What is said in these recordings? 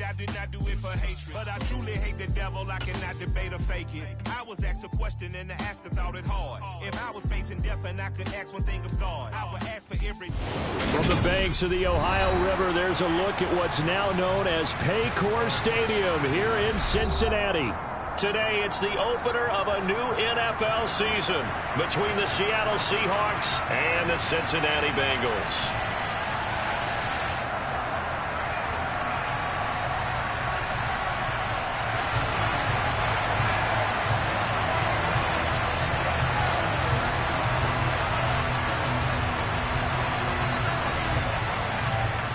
I did not do it for hatred. But I truly hate the devil, I cannot debate or fake it. I was asked a question and the asker thought it hard. If I was facing death and I could ask one thing of God, I would ask for every... From the banks of the Ohio River, there's a look at what's now known as Paycor Stadium here in Cincinnati. Today, it's the opener of a new NFL season between the Seattle Seahawks and the Cincinnati Bengals.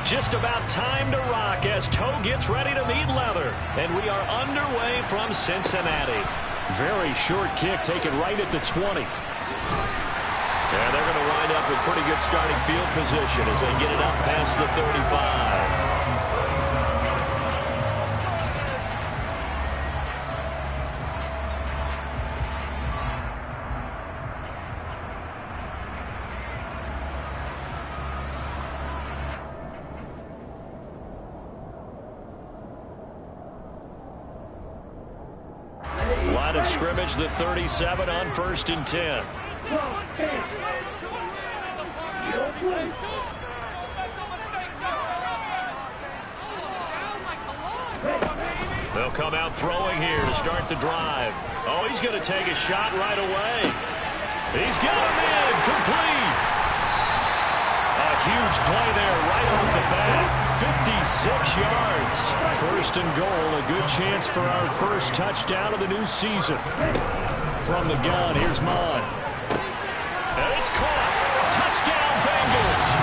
Just about time to rock as toe gets ready to meet leather. And we are underway from Cincinnati. Very short kick taken right at the 20. And they're going to wind up with pretty good starting field position as they get it up past the 35. Line of scrimmage, the 37 on 1st and 10. They'll come out throwing here to start the drive. Oh, he's going to take a shot right away. He's got him in, complete. A huge play there right off the bat. 56 yards. 1st and goal, a good chance for our first touchdown of the new season. From the gun, here's Mon. And it's caught. Touchdown, Bengals.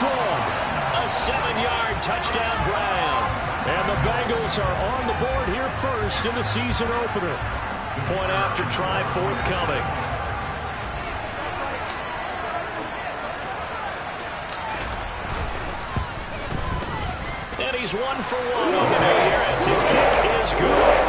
A 7-yard touchdown Brown. And the Bengals are on the board here first in the season opener. Point after try forthcoming. And he's 1 for 1 on the new year as his kick is good.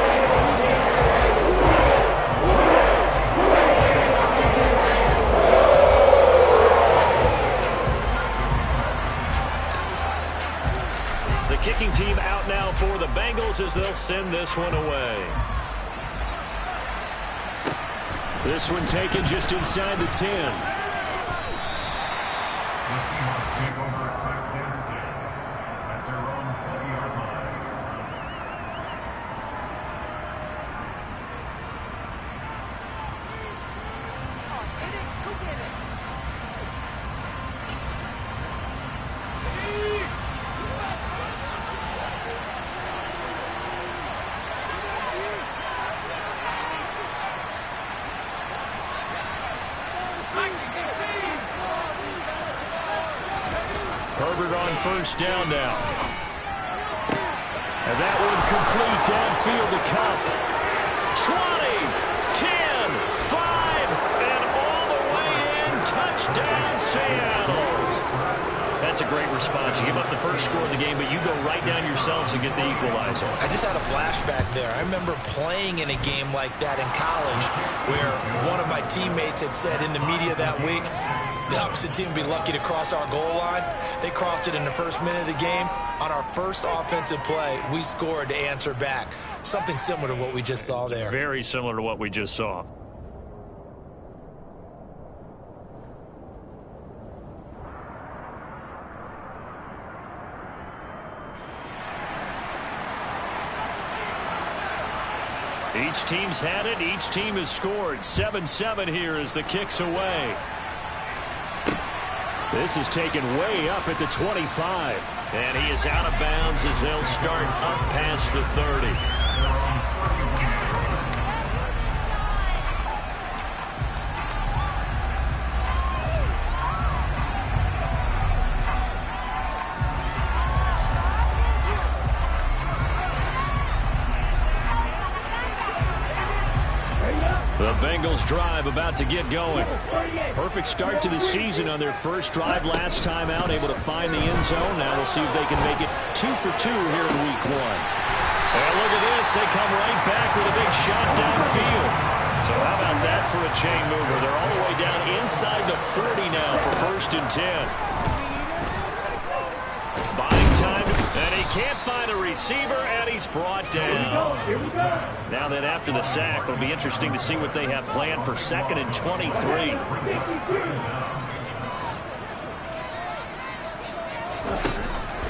Kicking team out now for the Bengals as they'll send this one away. This one taken just inside the 10. Herbert on 1st down now. And that one complete downfield to Kupp. 20, 10, 5, and all the way in. Touchdown, Seattle. That's a great response. You give up the first score of the game, but you go right down yourselves and get the equalizer. I just had a flashback there. I remember playing in a game like that in college where one of my teammates had said in the media that week, the opposite team would be lucky to cross our goal line. They crossed it in the first minute of the game. On our first offensive play, we scored to answer back. Something similar to what we just saw there. Very similar to what we just saw. Each team's had it. Each team has scored. 7-7 here as the kick's away. This is taken way up at the 25. And he is out of bounds as they'll start up past the 30. The Bengals drive about to get going. Perfect start to the season on their first drive last time out, able to find the end zone. Now we'll see if they can make it 2 for 2 here in week 1. And look at this. They come right back with a big shot downfield. So how about that for a chain mover? They're all the way down inside the 40 now for 1st and 10. Buying time, and he can't find a receiver, and he's brought down. Now that after the sack, it'll be interesting to see what they have planned for 2nd and 23.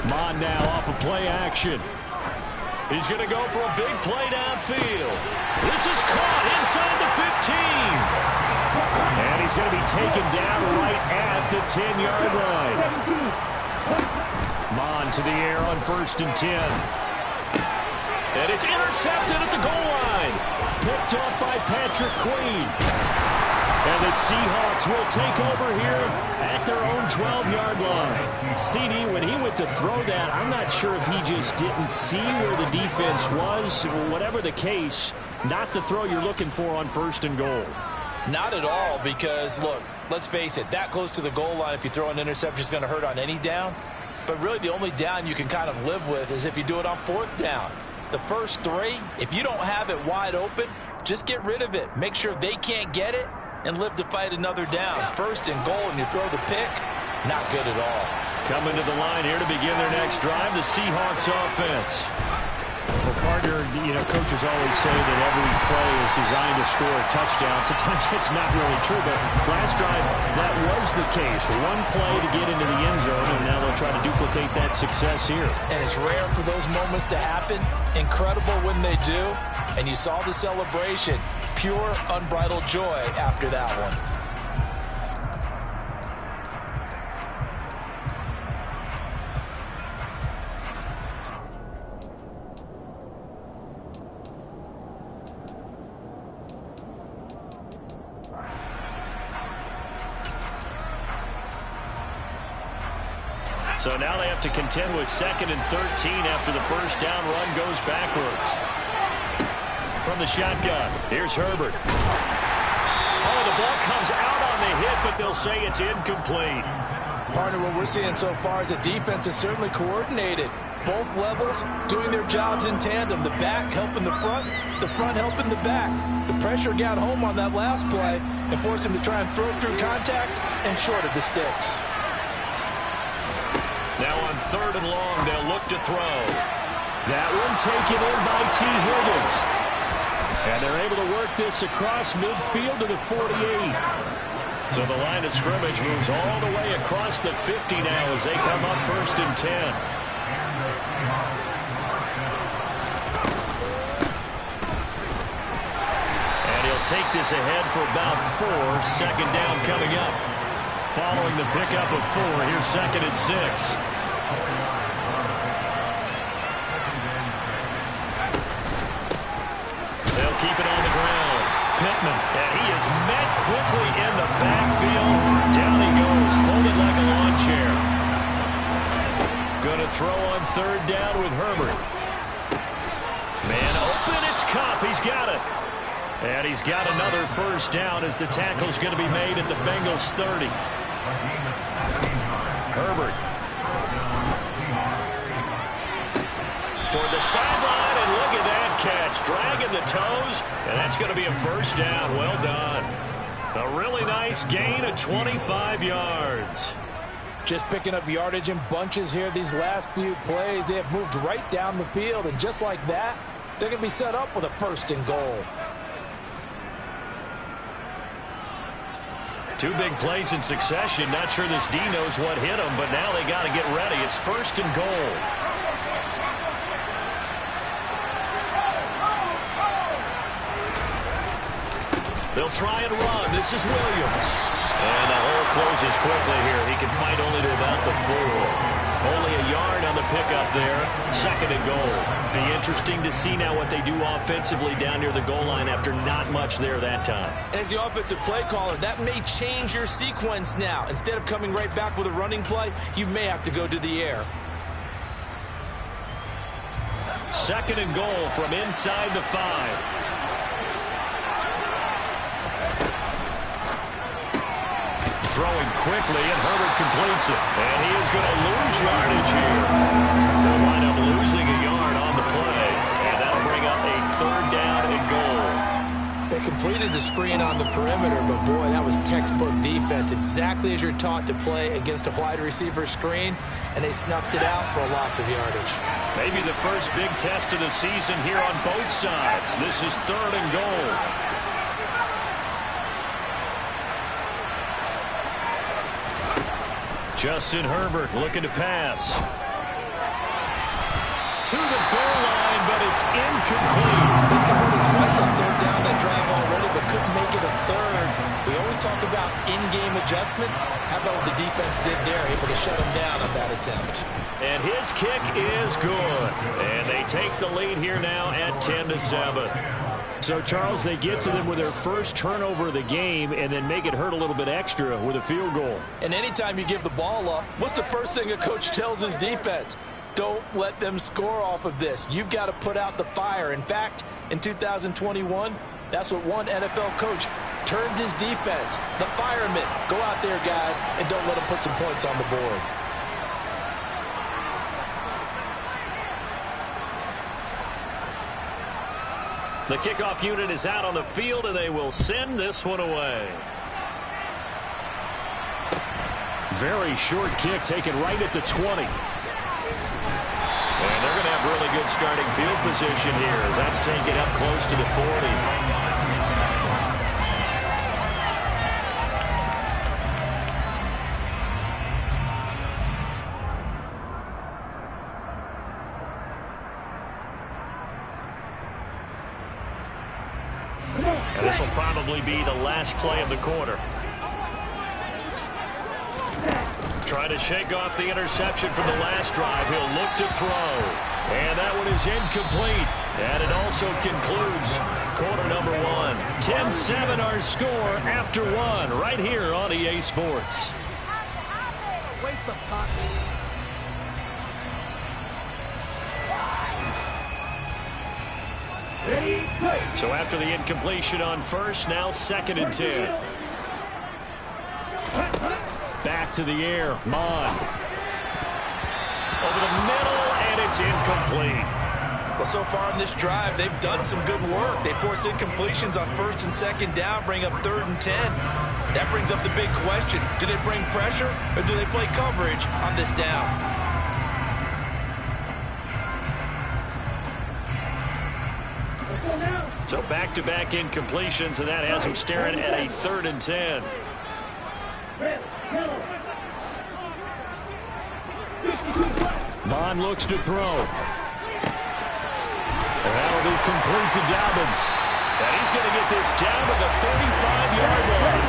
Mond now off of play action. He's going to go for a big play downfield. This is caught inside the 15. And he's going to be taken down right at the 10-yard line. Mond to the air on 1st and 10. And it's intercepted at the goal line. Picked up by Patrick Queen. And the Seahawks will take over here at their own 12-yard line. CD, when he went to throw that, I'm not sure if he just didn't see where the defense was. Whatever the case, not the throw you're looking for on 1st and goal. Not at all, because, look, let's face it, that close to the goal line, if you throw an interception, is going to hurt on any down. But really the only down you can kind of live with is if you do it on 4th down. The first 3, if you don't have it wide open, just get rid of it. Make sure they can't get it and live to fight another down. 1st and goal and you throw the pick, not good at all. Coming to the line here to begin their next drive, the Seahawks offense. Well, partner, coaches always say that every play is designed to score a touchdown. Sometimes it's not really true, but last drive, that was the case. One play to get into the end zone, and now they'll try to duplicate that success here. And it's rare for those moments to happen. Incredible when they do. And you saw the celebration. Pure, unbridled joy after that one. So now they have to contend with 2nd and 13 after the first down run goes backwards. From the shotgun, here's Herbert. Oh, the ball comes out on the hit, but they'll say it's incomplete. Partner, what we're seeing so far is the defense is certainly coordinated. Both levels doing their jobs in tandem. The back helping the front helping the back. The pressure got home on that last play and forced him to try and throw through contact and short of the sticks. Now on 3rd and long, they'll look to throw. That one taken in by T. Higgins. And they're able to work this across midfield to the 48. So the line of scrimmage moves all the way across the 50 now as they come up 1st and 10. And he'll take this ahead for about 4. 2nd down coming up. Following the pickup of 4, here's 2nd and 6. They'll keep it on the ground. Pittman, and he is met quickly in the backfield. Down he goes, folded like a lawn chair. Going to throw on 3rd down with Herbert. Man open, it's Kupp. He's got it. And he's got another first down as the tackle's going to be made at the Bengals 30. Herbert. Toward the sideline, and look at that catch. Dragging the toes, and that's going to be a first down. Well done. A really nice gain of 25 yards. Just picking up yardage in bunches here these last few plays. They have moved right down the field, and just like that, they're going to be set up with a 1st and goal. 2 big plays in succession. Not sure this D knows what hit him, but now they got to get ready. It's 1st and goal. They'll try and run. This is Williams. And the hole closes quickly here. He can fight only to about the 4. Only a yard on the pickup there. 2nd and goal. Be interesting to see now what they do offensively down near the goal line after not much there that time. As the offensive play caller, that may change your sequence now. Instead of coming right back with a running play, you may have to go to the air. 2nd and goal from inside the 5. Throwing quickly, and Herbert completes it. And he is going to lose yardage here. They'll wind up losing a yard on the play. And that'll bring up a 3rd down and goal. They completed the screen on the perimeter, but boy, that was textbook defense. Exactly as you're taught to play against a wide receiver screen, and they snuffed it out for a loss of yardage. Maybe the first big test of the season here on both sides. This is 3rd and goal. Justin Herbert looking to pass. To the goal line, but it's incomplete. They converted twice on 3rd down that drive already, but couldn't make it a 3rd. We always talk about in-game adjustments. How about what the defense did there, able to shut them down on that attempt. And his kick is good. And they take the lead here now at 10-7. So, Charles, they get to them with their first turnover of the game and then make it hurt a little bit extra with a field goal. And anytime you give the ball up, what's the first thing a coach tells his defense? Don't let them score off of this. You've got to put out the fire. In fact, in 2021, that's what one NFL coach termed his defense. The firemen. Go out there, guys, and don't let them put some points on the board. The kickoff unit is out on the field, and they will send this one away. Very short kick taken right at the 20. And they're going to have really good starting field position here as that's taken up close to the 40. And this will probably be the last play of the quarter. Trying to shake off the interception from the last drive. He'll look to throw. And that one is incomplete. And it also concludes quarter number 1. 10-7 our score after 1 right here on EA Sports. Waste of time. So after the incompletion on first, now 2nd and 10. Back to the air, Mond. Over the middle, and it's incomplete. Well, so far in this drive, they've done some good work. They force incompletions on 1st and 2nd down, bring up 3rd and 10. That brings up the big question. Do they bring pressure, or do they play coverage on this down? So back-to-back incompletions, and that has them staring at a 3rd and 10. Mond looks to throw. And that'll be complete to Dobbins. And he's going to get this down to the 35-yard line.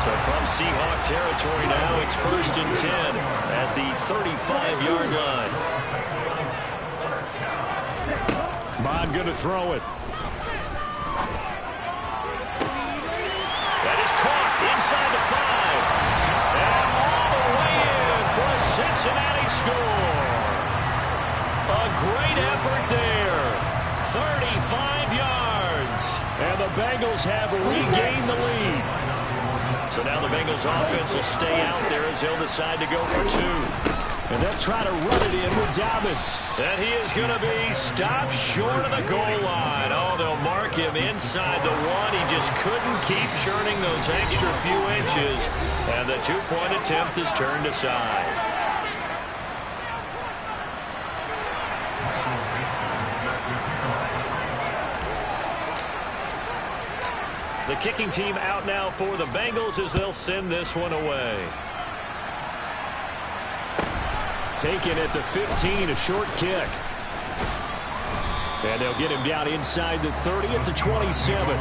So from Seahawk territory now, it's 1st and 10 at the 35-yard line. Mond going to throw it. That is caught inside the 5. And all the way in for a Cincinnati score. A great effort there. 35 yards. And the Bengals have regained the lead. So now the Bengals offense will stay out there as they'll decide to go for 2. And they'll try to run it in with Dobbins. And he is going to be stopped short of the goal line. Oh, they'll mark him inside the 1. He just couldn't keep churning those extra few inches. And the 2-point attempt is turned aside. The kicking team out now for the Bengals as they'll send this one away. Taken at the 15, a short kick. And they'll get him down inside the 30 at the 27.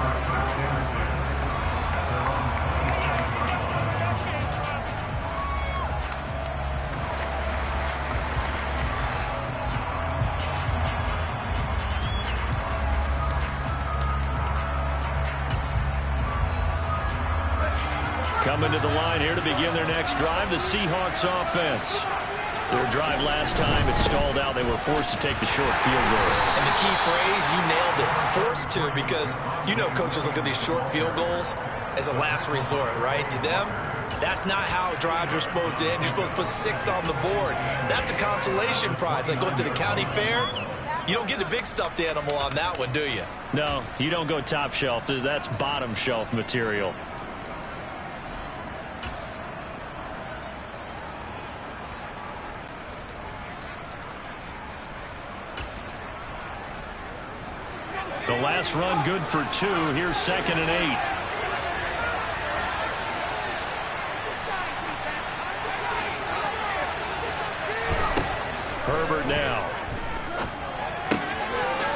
Coming to the line here to begin their next drive, the Seahawks offense. Their drive last time, it stalled out. They were forced to take the short field goal. And the key phrase, you nailed it. Forced to, because you know coaches look at these short field goals as a last resort, right? To them, that's not how drives are supposed to end. You're supposed to put 6 on the board. That's a consolation prize. Like going to the county fair, you don't get the big stuffed animal on that one, do you? No, you don't go top shelf. That's bottom shelf material. The last run good for 2. Here's 2nd and 8. Herbert now.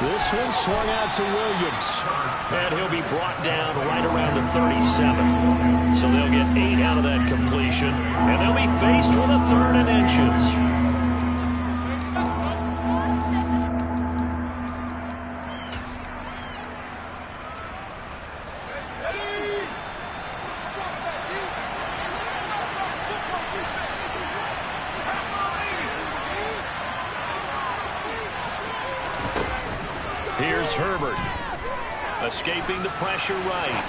This one swung out to Williams. And he'll be brought down right around the 37. So they'll get 8 out of that completion. And they'll be faced with a 3rd and inches. Here's Herbert, escaping the pressure right.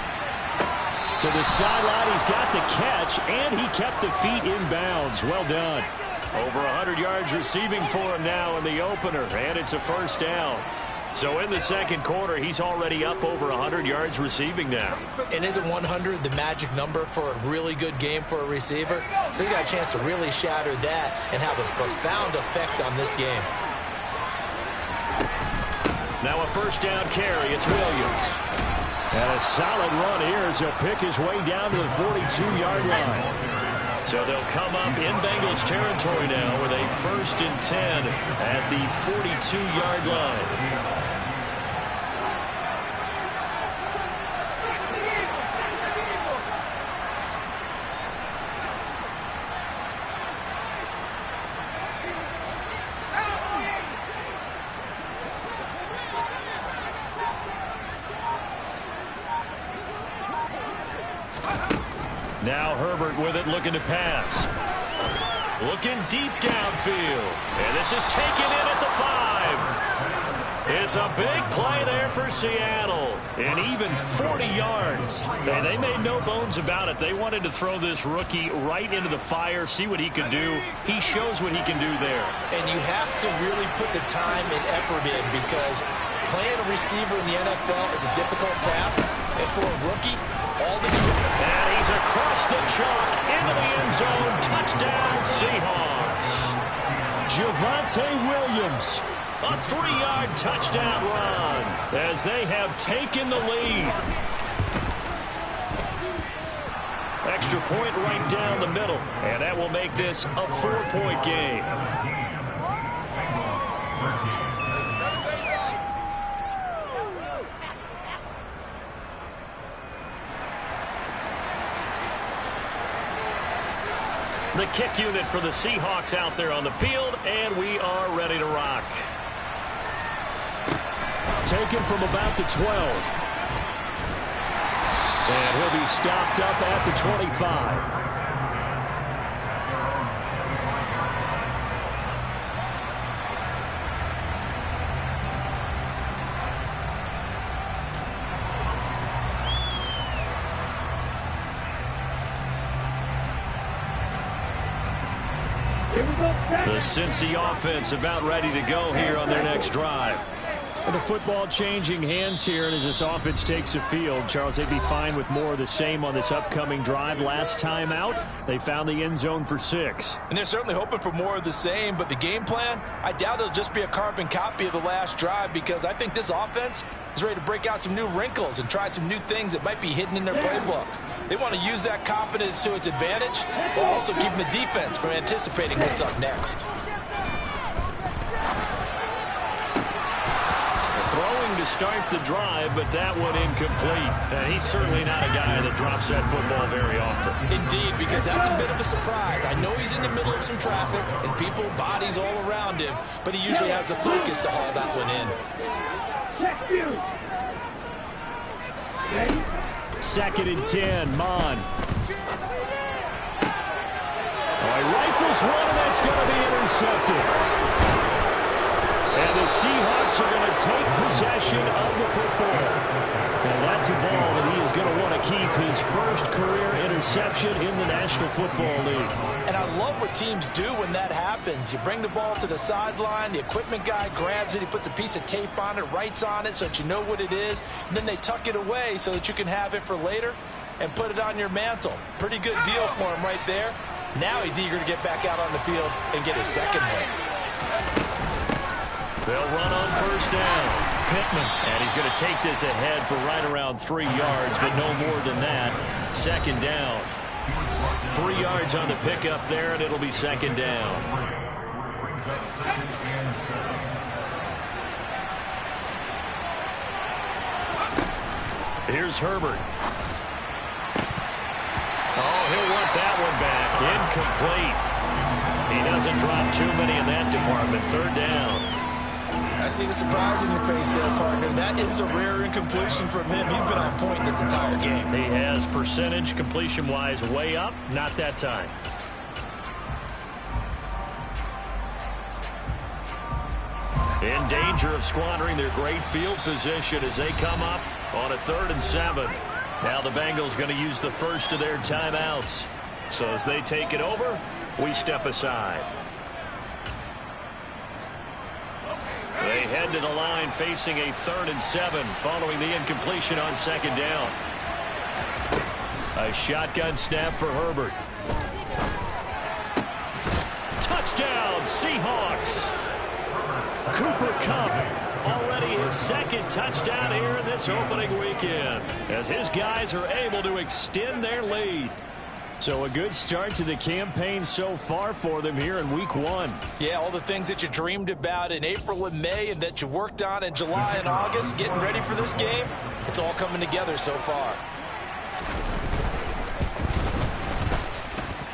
To the sideline, he's got the catch, and he kept the feet in bounds. Well done. Over 100 yards receiving for him now in the opener, and it's a 1st down. So in the 2nd quarter, he's already up over 100 yards receiving now. And isn't 100 the magic number for a really good game for a receiver? So he got a chance to really shatter that and have a profound effect on this game. Now a 1st down carry. It's Williams. And a solid run here as he'll pick his way down to the 42-yard line. So they'll come up in Bengals territory now with a 1st and 10 at the 42-yard line. Now Herbert with it, looking to pass. Looking deep downfield. And this is taken in at the 5. It's a big play there for Seattle. And even 40 yards. And they made no bones about it. They wanted to throw this rookie right into the fire, see what he could do. He shows what he can do there. And you have to really put the time and effort in, because playing a receiver in the NFL is a difficult task. And for a rookie, all the time. And he's across the chalk into the end zone. Touchdown, Seahawks. Javonte Williams. A 3-yard touchdown run as they have taken the lead. Extra point right down the middle. And that will make this a 4-point game. The kick unit for the Seahawks out there on the field, and we are ready to rock. Taken from about the 12. And he'll be stopped up at the 25. The Cincy offense about ready to go here on their next drive. And the football changing hands here, and as this offense takes the field, Charles, they'd be fine with more of the same on this upcoming drive. Last time out, they found the end zone for 6. And they're certainly hoping for more of the same, but the game plan, I doubt it'll just be a carbon copy of the last drive, because I think this offense is ready to break out some new wrinkles and try some new things that might be hidden in their playbook. They want to use that confidence to its advantage, while also keeping the defense from anticipating what's up next. Throwing to start the drive, but that one incomplete. And he's certainly not a guy that drops that football very often. Indeed, because that's a bit of a surprise. I know he's in the middle of some traffic and people, bodies all around him, but he usually has the focus to haul that one in. 2nd and 10. Mon. He rifles one, and that's going to be intercepted. And the Seahawks are going to take possession of the football. And that's a ball that he is going to want to keep, his first career interception in the National Football League. And I love what teams do when that happens. You bring the ball to the sideline, the equipment guy grabs it, he puts a piece of tape on it, writes on it so that you know what it is, and then they tuck it away so that you can have it for later and put it on your mantle. Pretty good deal for him right there. Now he's eager to get back out on the field and get his second win. They'll run on first down. Pittman, and he's going to take this ahead for right around 3 yards, but no more than that. Second down. 3 yards on the pickup there, and it'll be second down. Here's Herbert. Oh, he'll want that one back. Incomplete. He doesn't drop too many in that department. Third down. I see the surprise in your face there, partner. That is a rare incompletion from him. He's been on point this entire game. He has percentage completion-wise way up. Not that time. In danger of squandering their great field position as they come up on a 3rd and 7. Now the Bengals going to use the first of their timeouts. So as they take it over, we step aside. They head to the line facing a 3rd and 7 following the incompletion on second down. A shotgun snap for Herbert. Touchdown, Seahawks. Cooper Kupp, already his second touchdown here in this opening weekend, as his guys are able to extend their lead. So a good start to the campaign so far for them here in week 1. Yeah, all the things that you dreamed about in April and May and that you worked on in July and August, getting ready for this game, it's all coming together so far.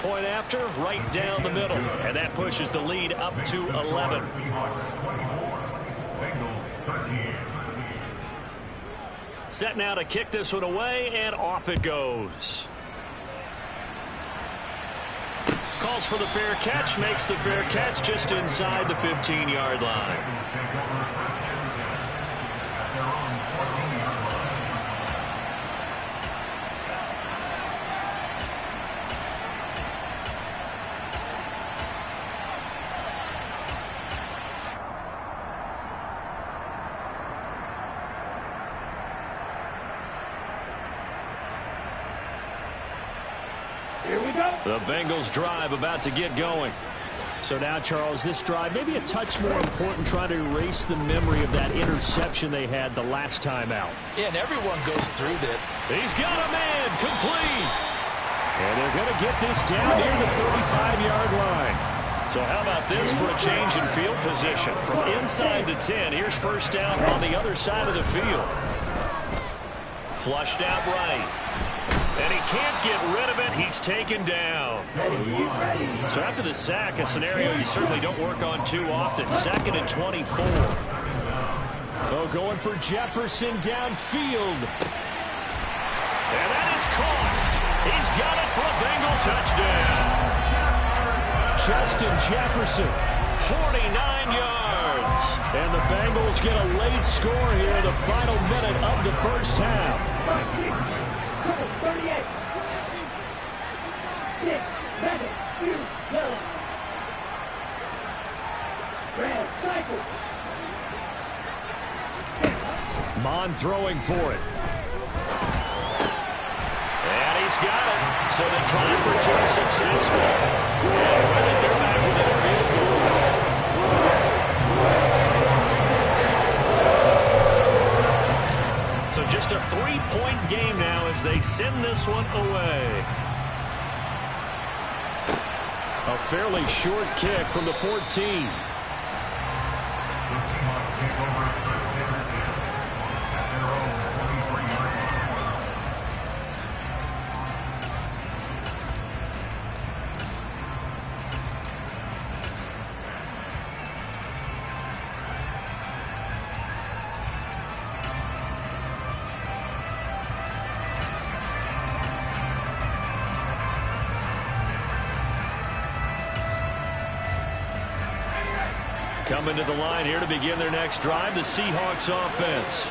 Point after, right down the middle, and that pushes the lead up to 11. Set now to kick this one away, and off it goes. Calls for the fair catch, makes the fair catch just inside the 15-yard line. The Bengals drive about to get going. So now, Charles, this drive maybe a touch more important, trying to erase the memory of that interception they had the last time out. Yeah, and everyone goes through that. He's got a man complete. And they're going to get this down near the 35-yard line. So how about this for a change in field position? From inside the 10, here's first down on the other side of the field. Flushed out right. And he can't get rid of it. He's taken down. So after the sack, a scenario you certainly don't work on too often. 2nd and 24. Oh, going for Jefferson downfield. And that is caught. He's got it for a Bengal touchdown. Justin Jefferson. 49 yards. And the Bengals get a late score here in the final minute of the first half. 38. 6, 7, 2, yellow. Red, cycle. Mon throwing for it. And he's got it. So the try for two successful. And with it, they're back within a field goal. So just a 3-point game now as they send this one away. A fairly short kick from the 14. Coming to the line here to begin their next drive, the Seahawks offense.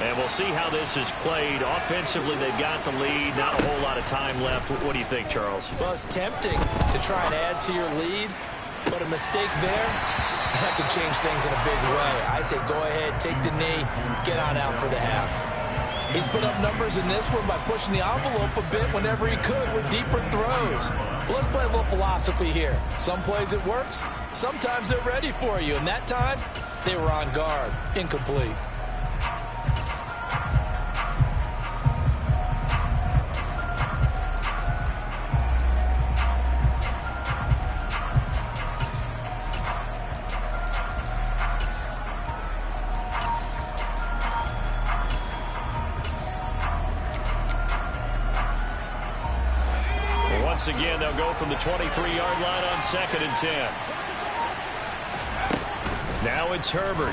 And we'll see how this is played. Offensively, they've got the lead. Not a whole lot of time left. What do you think, Charles? Well, it's tempting to try and add to your lead, but a mistake there, that could change things in a big way. I say go ahead, take the knee, get on out for the half. He's put up numbers in this one by pushing the envelope a bit whenever he could with deeper throws. But let's play a little philosophy here. Some plays it works, sometimes they're ready for you, and that time they were on guard. Incomplete. Once again, they'll go from the 23-yard line on 2nd and 10. Now it's Herbert.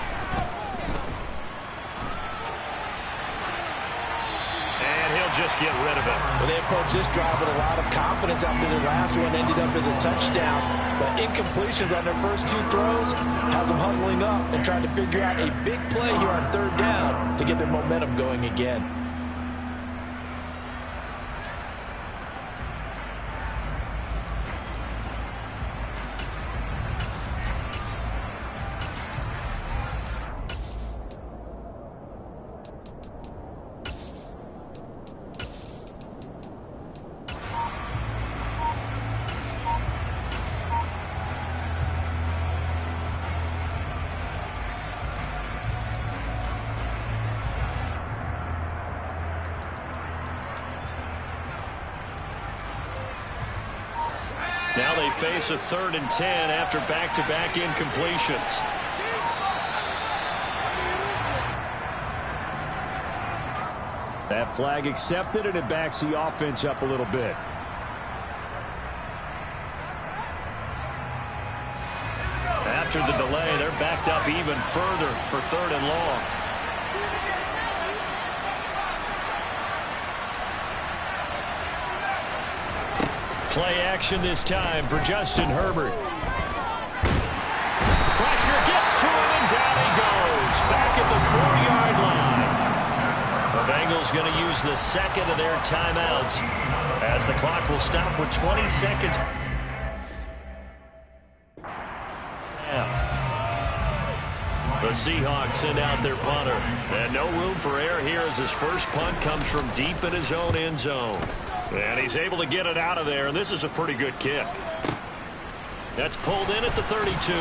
And he'll just get rid of it. Well, they approached this drive with a lot of confidence after their last one ended up as a touchdown. But incompletions on their first 2 throws has them huddling up and trying to figure out a big play here on 3rd down to get their momentum going again. Now they face a 3rd and 10 after back-to-back incompletions. That flag accepted, and it backs the offense up a little bit. After the delay, they're backed up even further for 3rd and long. Play action this time for Justin Herbert. Pressure gets to him, and down he goes. Back at the 4-yard line. The Bengals going to use the 2nd of their timeouts as the clock will stop with 20 seconds. The Seahawks send out their punter. And no room for error here as his first punt comes from deep in his own end zone. And he's able to get it out of there, and this is a pretty good kick. That's pulled in at the 32.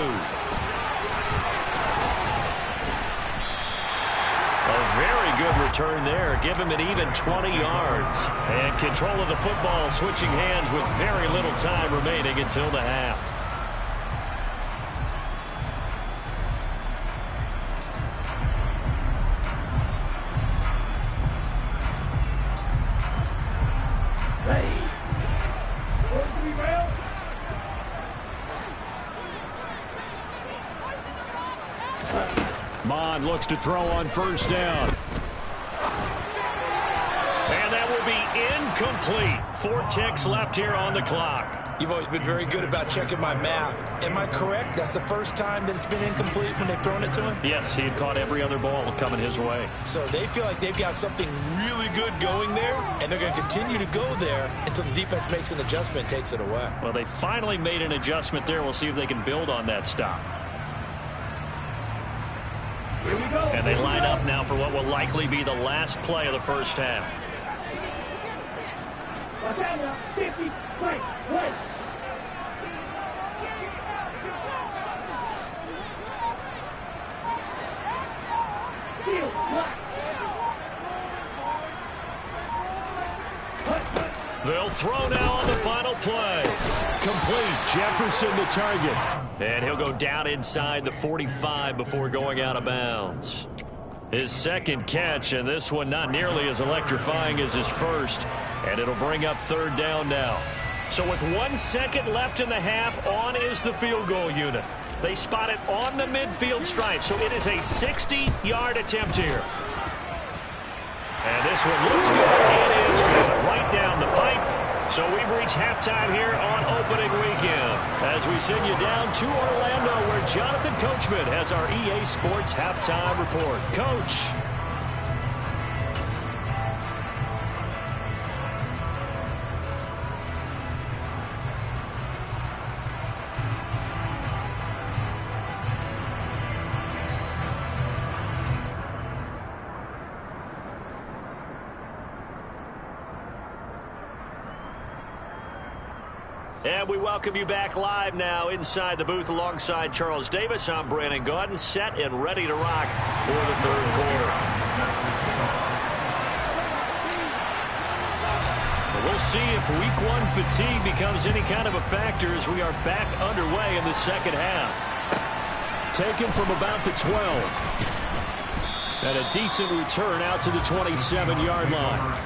A very good return there. Give him an even 20 yards. And control of the football switching hands with very little time remaining until the half. Mond looks to throw on 1st down. And that will be incomplete. 4 ticks left here on the clock. You've always been very good about checking my math. Am I correct? That's the first time that it's been incomplete when they've thrown it to him? Yes, he had caught every other ball coming his way. So they feel like they've got something really good going there, and they're going to continue to go there until the defense makes an adjustment and takes it away. Well, they finally made an adjustment there. We'll see if they can build on that stop. Here we go. And they line up now for what will likely be the last play of the first half. Watch out now. 50, right. Field, left. They'll throw now on the final play. Complete. Jefferson the target. And he'll go down inside the 45 before going out of bounds. His 2nd catch, and this one not nearly as electrifying as his first. And it'll bring up 3rd down now. So with 1 second left in the half, on is the field goal unit. They spot it on the midfield stripe, so it is a 60-yard attempt here. And this one looks good. It is good. Right down the pipe. So we've reached halftime here on opening weekend. As as we send you down to Orlando, where Jonathan Coachman has our EA Sports Halftime Report. Coach. And we welcome you back live now inside the booth alongside Charles Davis. I'm Brandon Gaudin, set and ready to rock for the third quarter. We'll see if week one fatigue becomes any kind of a factor as we are back underway in the second half. Taken from about the 12. And a decent return out to the 27-yard line.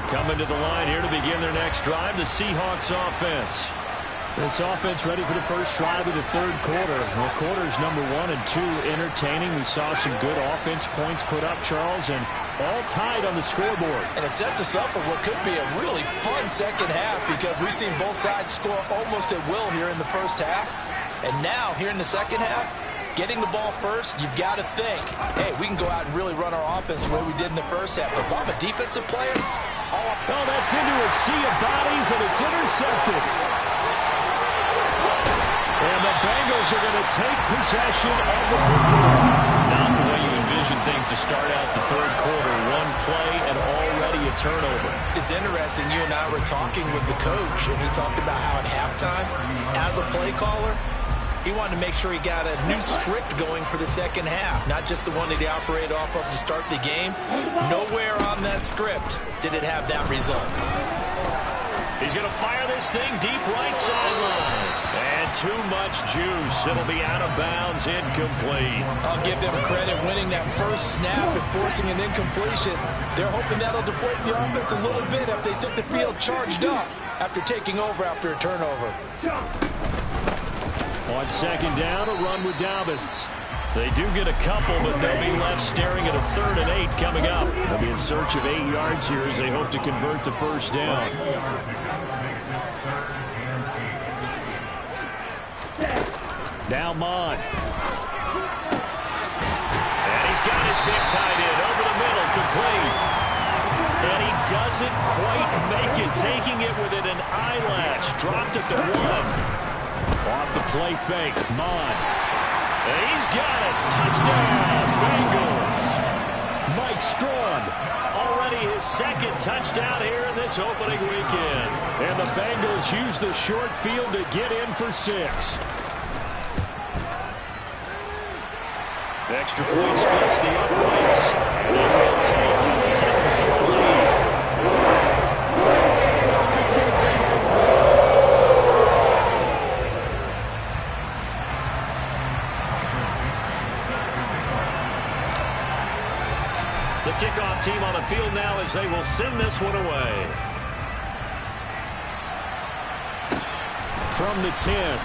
Coming to the line here to begin their next drive, the Seahawks offense. This offense ready for the first drive of the third quarter. Well, quarters number 1 and 2 entertaining. We saw some good offense points put up, Charles, and all tied on the scoreboard. And it sets us up for what could be a really fun second half because we've seen both sides score almost at will here in the first half. And now, here in the second half, getting the ball first, you've got to think, hey, we can go out and really run our offense the way we did in the first half. But if I'm a defensive player, oh, that's into a sea of bodies, and it's intercepted. And the Bengals are going to take possession of the football. Not the way you envision things to start out the third quarter. One play and already a turnover. It's interesting. You and I were talking with the coach, and he talked about how at halftime, as a play caller, he wanted to make sure he got a new script going for the second half, not just the one that he operated off of to start the game. Nowhere on that script did it have that result. He's going to fire this thing deep right sideline. And too much juice. It'll be out of bounds, incomplete. I'll give them credit winning that first snap and forcing an incompletion. They're hoping that'll deflate the offense a little bit if they took the field charged up after taking over after a turnover. On second down, a run with Dobbins. They do get a couple, but they'll be left staring at a 3rd and 8 coming up. They'll be in search of 8 yards here as they hope to convert the first down. Now Mond. And he's got his big tight end over the middle, complete. And he doesn't quite make it, taking it within an eyelash. Dropped at the 1. Off the play fake, Mond. And he's got it. Touchdown, Bengals. Mike Strawn. Already his second touchdown here in this opening weekend. And the Bengals use the short field to get in for 6. The extra point splits the uprights. They will take a 7-point lead. The kickoff team on the field now as they will send this one away. From the 10.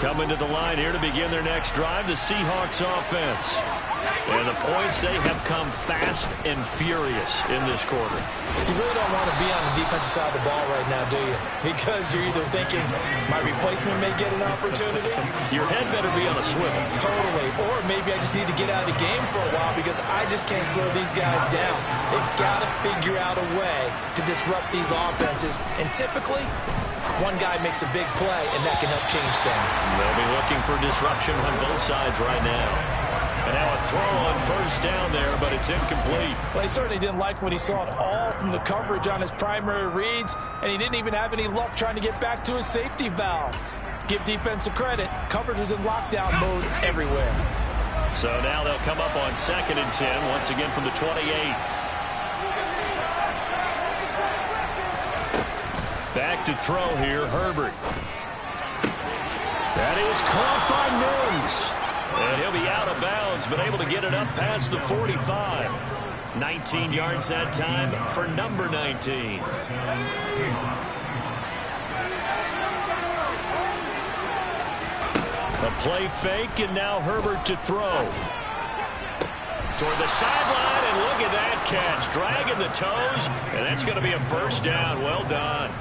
Coming to the line here to begin their next drive, the Seahawks offense. And the points, they have come fast and furious in this quarter. You really don't want to be on the defensive side of the ball right now, do you? Because you're either thinking, my replacement may get an opportunity. Your head better be on a swivel. Totally. Or maybe I just need to get out of the game for a while because I just can't slow these guys down. They've got to figure out a way to disrupt these offenses. And typically, one guy makes a big play, and that can help change things. They'll be looking for disruption on both sides right now. And now a throw on first down there, but it's incomplete. Well, he certainly didn't like what he saw at all from the coverage on his primary reads, and he didn't even have any luck trying to get back to his safety valve. Give defensive credit. Coverage was in lockdown mode everywhere. So now they'll come up on 2nd and 10, once again from the 28. Back to throw here, Herbert. That is caught by Mims. And he'll be out of bounds, but able to get it up past the 45. 19 yards that time for number 19. A play fake, and now Herbert to throw. Toward the sideline, and look at that catch. Dragging the toes, and that's going to be a first down. Well done.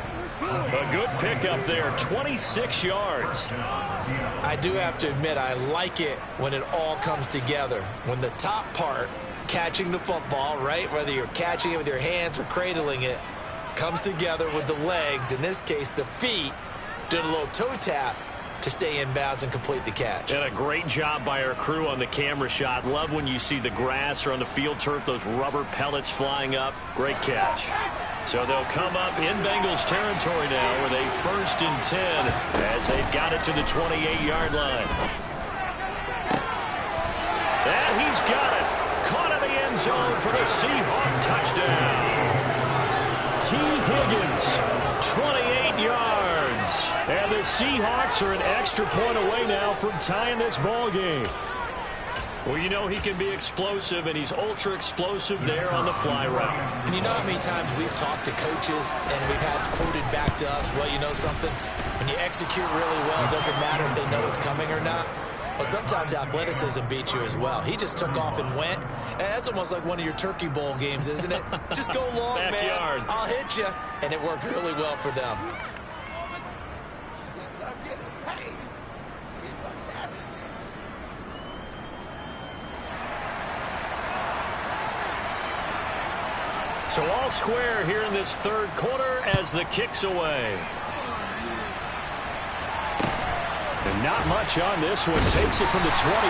A good pickup there, 26 yards. I do have to admit, I like it when it all comes together. When the top part, catching the football, right, whether you're catching it with your hands or cradling it, comes together with the legs, in this case the feet, doing a little toe tap to stay in bounds and complete the catch. And a great job by our crew on the camera shot. Love when you see the grass or on the field turf, those rubber pellets flying up. Great catch. So they'll come up in Bengals territory now with a 1st and 10 as they've got it to the 28-yard line. And he's got it. Caught in the end zone for the Seahawk touchdown. T. Higgins, 28 yards. And the Seahawks are an extra point away now from tying this ball game. Well, you know he can be explosive, and he's ultra-explosive there on the fly route. And you know how many times we've talked to coaches and we've had quoted back to us, well, you know something? When you execute really well, it doesn't matter if they know it's coming or not. Well, sometimes athleticism beats you as well. He just took off and went. And that's almost like one of your Turkey Bowl games, isn't it? Just go long, Backyard. man. I'll hit you. And it worked really well for them. So all square here in this 3rd quarter as the kick's away. And not much on this one. Takes it from the 21.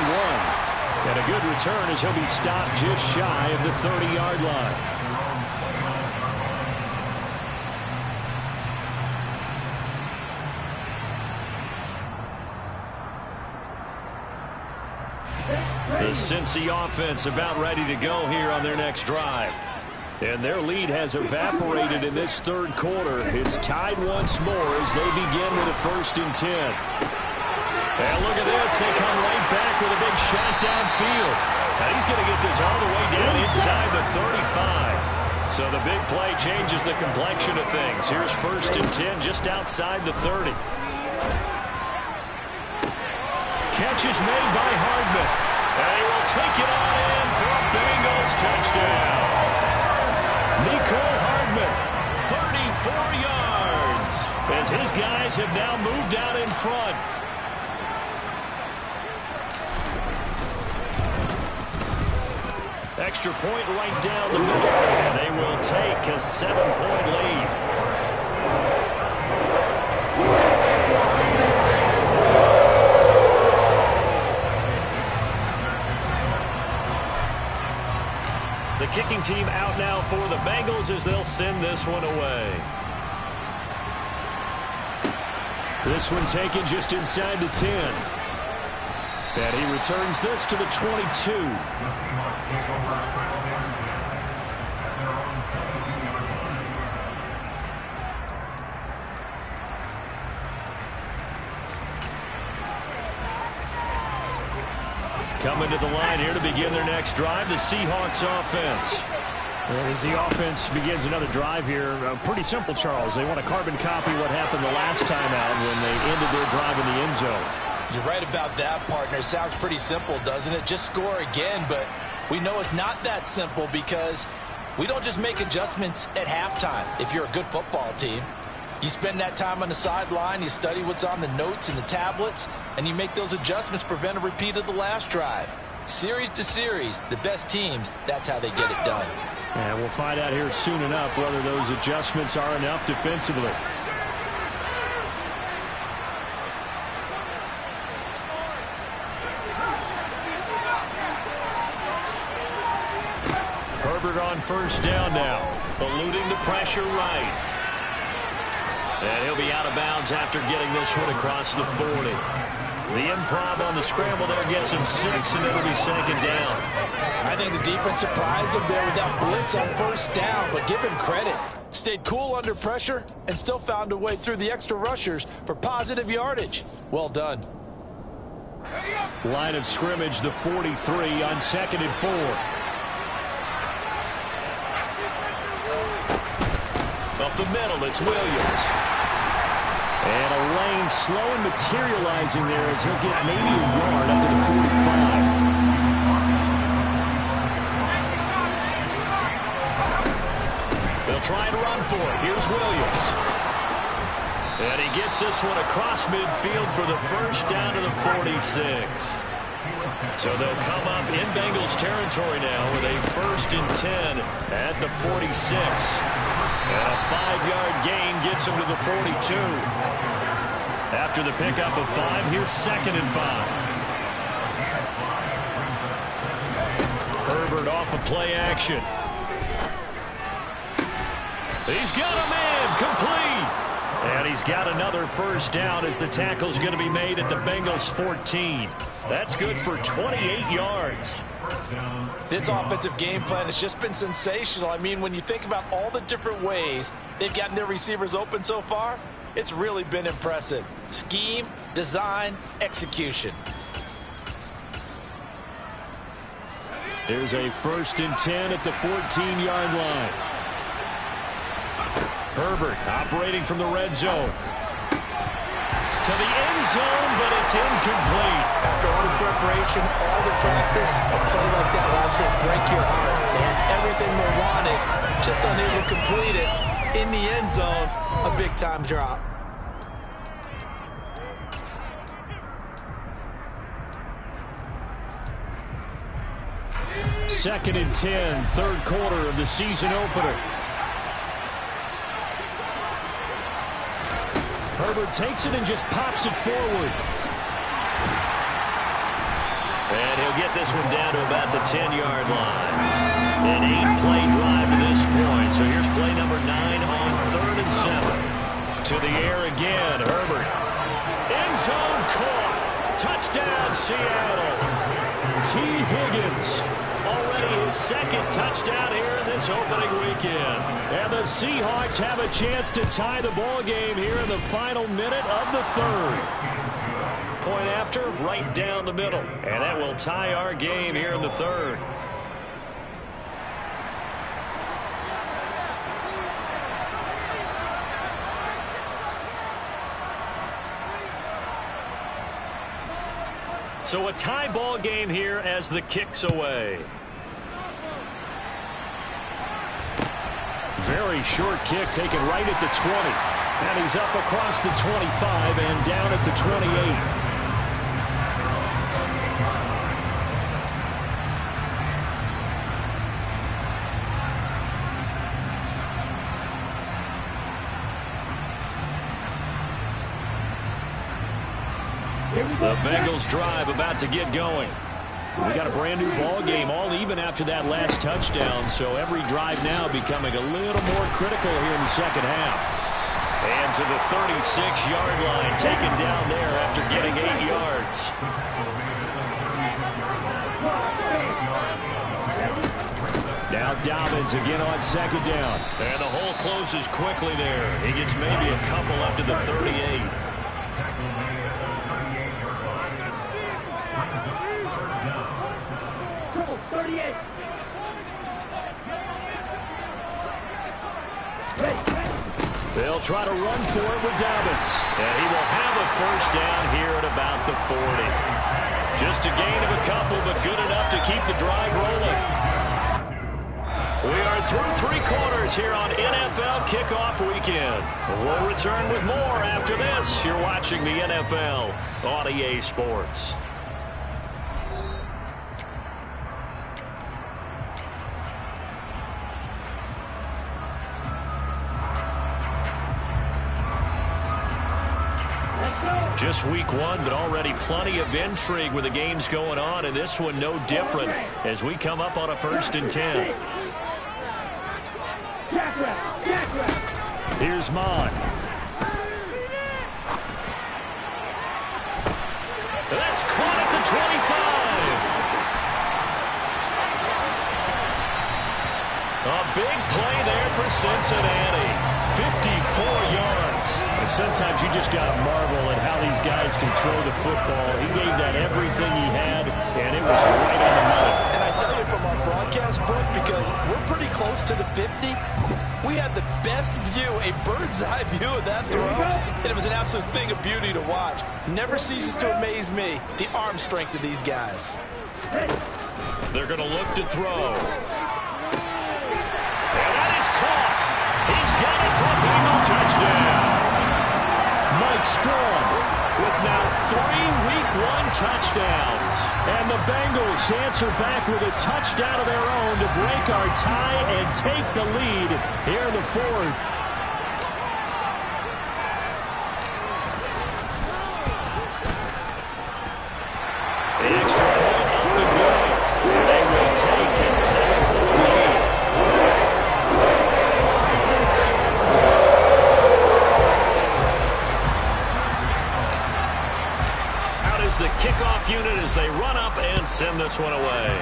And a good return as he'll be stopped just shy of the 30-yard line. The Cincy offense about ready to go here on their next drive. And their lead has evaporated in this 3rd quarter. It's tied once more as they begin with a 1st and 10. And look at this. They come right back with a big shot downfield. Now he's going to get this all the way down inside the 35. So the big play changes the complexion of things. Here's 1st and 10 just outside the 30. Catch is made by Hardman. And he will take it on in for a Bengals touchdown. Mecole Hardman, 34 yards, as his guys have now moved out in front. Extra point right down the middle, and they will take a 7-point lead. The kicking team out now for the Bengals as they'll send this one away. This one taken just inside the 10. And he returns this to the 22. Coming to the line here to begin their next drive, the Seahawks offense. And as the offense begins another drive here, pretty simple, Charles. They want to carbon copy what happened the last time out when they ended their drive in the end zone. You're right about that, partner. Sounds pretty simple, doesn't it? Just score again, but we know it's not that simple because we don't just make adjustments at halftime if you're a good football team. You spend that time on the sideline, you study what's on the notes and the tablets, and you make those adjustments, prevent a repeat of the last drive. Series to series, the best teams, that's how they get it done. And we'll find out here soon enough whether those adjustments are enough defensively. Herbert on first down now, eluding the pressure right. And he'll be out of bounds after getting this one across the 40. The improv on the scramble there gets him 6, and it'll be second down. I think the defense surprised him there with that blitz on first down, but give him credit. Stayed cool under pressure and still found a way through the extra rushers for positive yardage. Well done. Line of scrimmage, the 43 on 2nd and 4. Up the middle, it's Williams. And a lane slow and materializing there as he'll get maybe a yard up to the 45. They'll try and run for it. Here's Williams. And he gets this one across midfield for the first down to the 46. So they'll come up in Bengals territory now with a 1st and 10 at the 46. And a 5-yard gain gets him to the 42. After the pickup of 5, here's 2nd and 5. Herbert off of play action. He's got him in, complete. And he's got another first down as the tackle's going to be made at the Bengals 14. That's good for 28 yards. This offensive game plan has just been sensational. I mean, when you think about all the different ways they've gotten their receivers open so far, it's really been impressive. Scheme, design, execution. There's a 1st and 10 at the 14-yard line. Herbert operating from the red zone. To the end zone, but it's incomplete. After all the preparation, all the practice, a play like that will absolutely break your heart. They had everything they wanted, just unable to complete it. In the end zone, a big-time drop. Second and 10, 3rd quarter of the season opener. Herbert takes it and just pops it forward. And he'll get this one down to about the 10-yard line. An 8-play drive to this point. So here's play number 9 on 3rd and 7. To the air again, Herbert. End zone caught. Touchdown, Seattle. T. Higgins. Already his 2nd touchdown here in this opening weekend. And the Seahawks have a chance to tie the ball game here in the final minute of the 3rd. Point after, right down the middle. And that will tie our game here in the 3rd. So a tie ball game here as the kick's away. Very short kick taken right at the 20. And he's up across the 25 and down at the 28. The Bengals drive about to get going. We got a brand new ball game, all even after that last touchdown, so every drive now becoming a little more critical here in the second half. And to the 36-yard line, taken down there after getting 8 yards. Now Dobbins again on 2nd down. And the hole closes quickly there. He gets maybe a couple up to the 38. They'll try to run for it with Dobbins. And he will have a first down here at about the 40. Just a gain of a couple, but good enough to keep the drive rolling. We are through 3 quarters here on NFL Kickoff Weekend. We'll return with more after this. You're watching the NFL on EA Sports. Just week 1, but already plenty of intrigue with the games going on, and this one no different as we come up on a 1st and 10. Jack route. Jack route. Here's Mon. That's caught at the 25. A big play there for Cincinnati. 54 yards. Sometimes you just got to marvel at how these guys can throw the football. He gave that everything he had, and it was right on the money. And I tell you from our broadcast booth, because we're pretty close to the 50, we had the best view, a bird's-eye view of that throw, and it was an absolute thing of beauty to watch. Never ceases to amaze me, the arm strength of these guys. They're going to look to throw. And that is caught. He's got it for a Bengal touchdown. Mike Strong With now 3 Week 1 touchdowns. and the Bengals answer back with a touchdown of their own to break our tie and take the lead here in the fourth. The extra point up and good. And they will take a 7-point lead. Out is the kickoff unit as they run up and send this one away.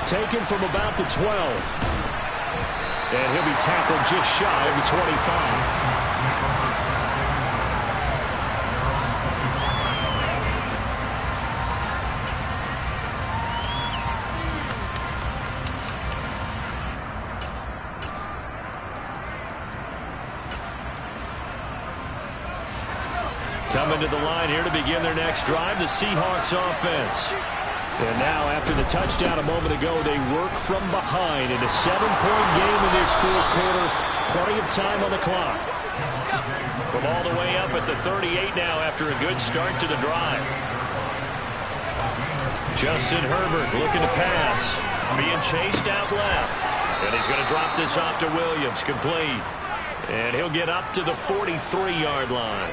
Taken from about the 12. And he'll be tackled just shy of the 25. Coming to the line here to begin their next drive, the Seahawks offense. And now, after the touchdown a moment ago, they work from behind in a 7-point game in this fourth quarter. Plenty of time on the clock. From all the way up at the 38 now after a good start to the drive. Justin Herbert looking to pass. Being chased out left. And he's going to drop this off to Williams, complete. And he'll get up to the 43-yard line.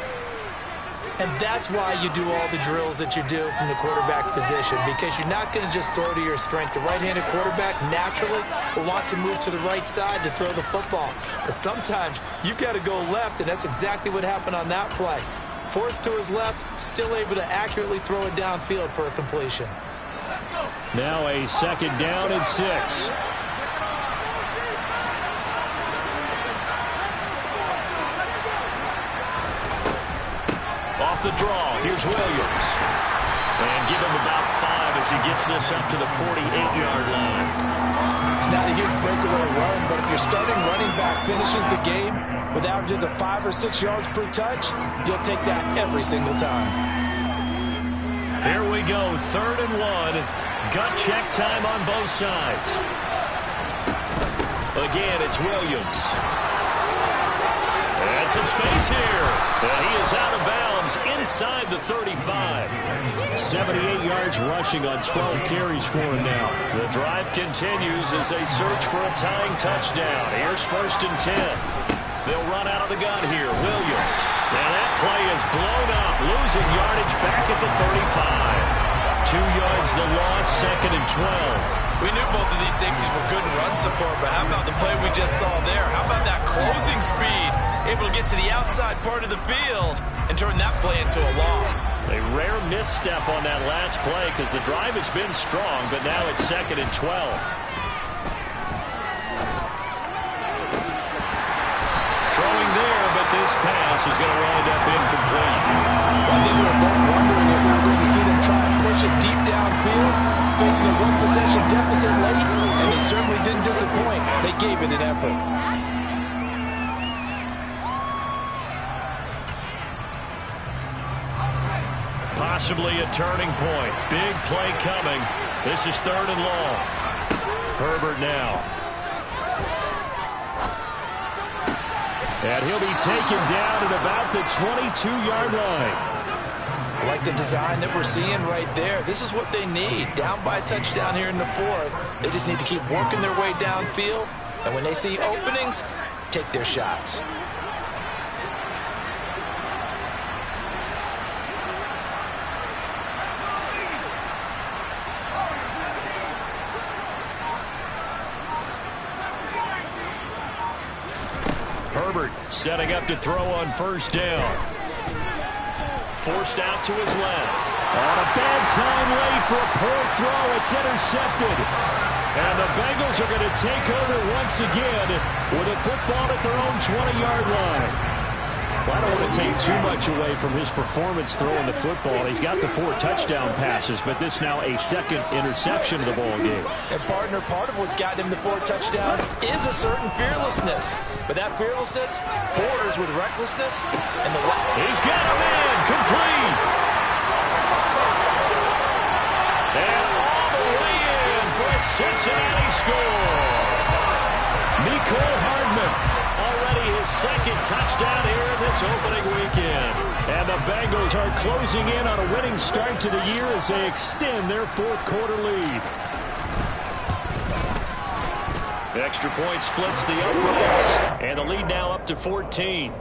And that's why you do all the drills that you do from the quarterback position, because you're not going to just throw to your strength. The right-handed quarterback naturally will want to move to the right side to throw the football. But sometimes you've got to go left, and that's exactly what happened on that play. Forced to his left, still able to accurately throw it downfield for a completion. Now a second down and 6. Off the draw, here's Williams. And give him about 5 as he gets this up to the 48-yard line. It's not a huge breakaway run, but if your starting running back finishes the game with averages of 5 or 6 yards per touch, you'll take that every single time. Here we go, 3rd and 1. Gut check time on both sides. Again, it's Williams. And some space here. And he is out of bounds inside the 35. 78 yards rushing on 12 carries for him now. The drive continues as they search for a tying touchdown. Here's 1st and 10. They'll run out of the gun here. Williams. And that play is blown up. Losing yardage back at the 35. 2 yards the loss, 2nd and 12. We knew both of these safeties were good in run support, but how about the play we just saw there? How about that closing speed? Able to get to the outside part of the field and turn that play into a loss. A rare misstep on that last play because the drive has been strong, but now it's 2nd and 12. Throwing there, but this pass is going to wind up incomplete. I think we were both wondering if we were going to see them try and push it deep downfield, facing a one-possession deficit late, and they certainly didn't disappoint. They gave it an effort. Possibly a turning point. Big play coming. This is 3rd and long. Herbert now. And he'll be taken down at about the 22-yard line. Like the design that we're seeing right there. This is what they need. Down by a touchdown here in the 4th. They just need to keep working their way downfield. And when they see openings, take their shots. Setting up to throw on first down. Forced out to his left. On a bad time late for a poor throw. It's intercepted. And the Bengals are going to take over once again with a football at their own 20-yard line. Well, I don't want to take too much away from his performance throwing the football. He's got the 4 touchdown passes, but this now a second interception of the ball game. And, partner, part of what's gotten him the 4 touchdowns is a certain fearlessness. But that fearlessness borders with recklessness. And he's got a man complete. And all the way in for a Cincinnati score. Mecole Hardman. Already his second touchdown here in this opening weekend. And the Bengals are closing in on a winning start to the year as they extend their fourth quarter lead. The extra point splits the uprights. And the lead now up to 14.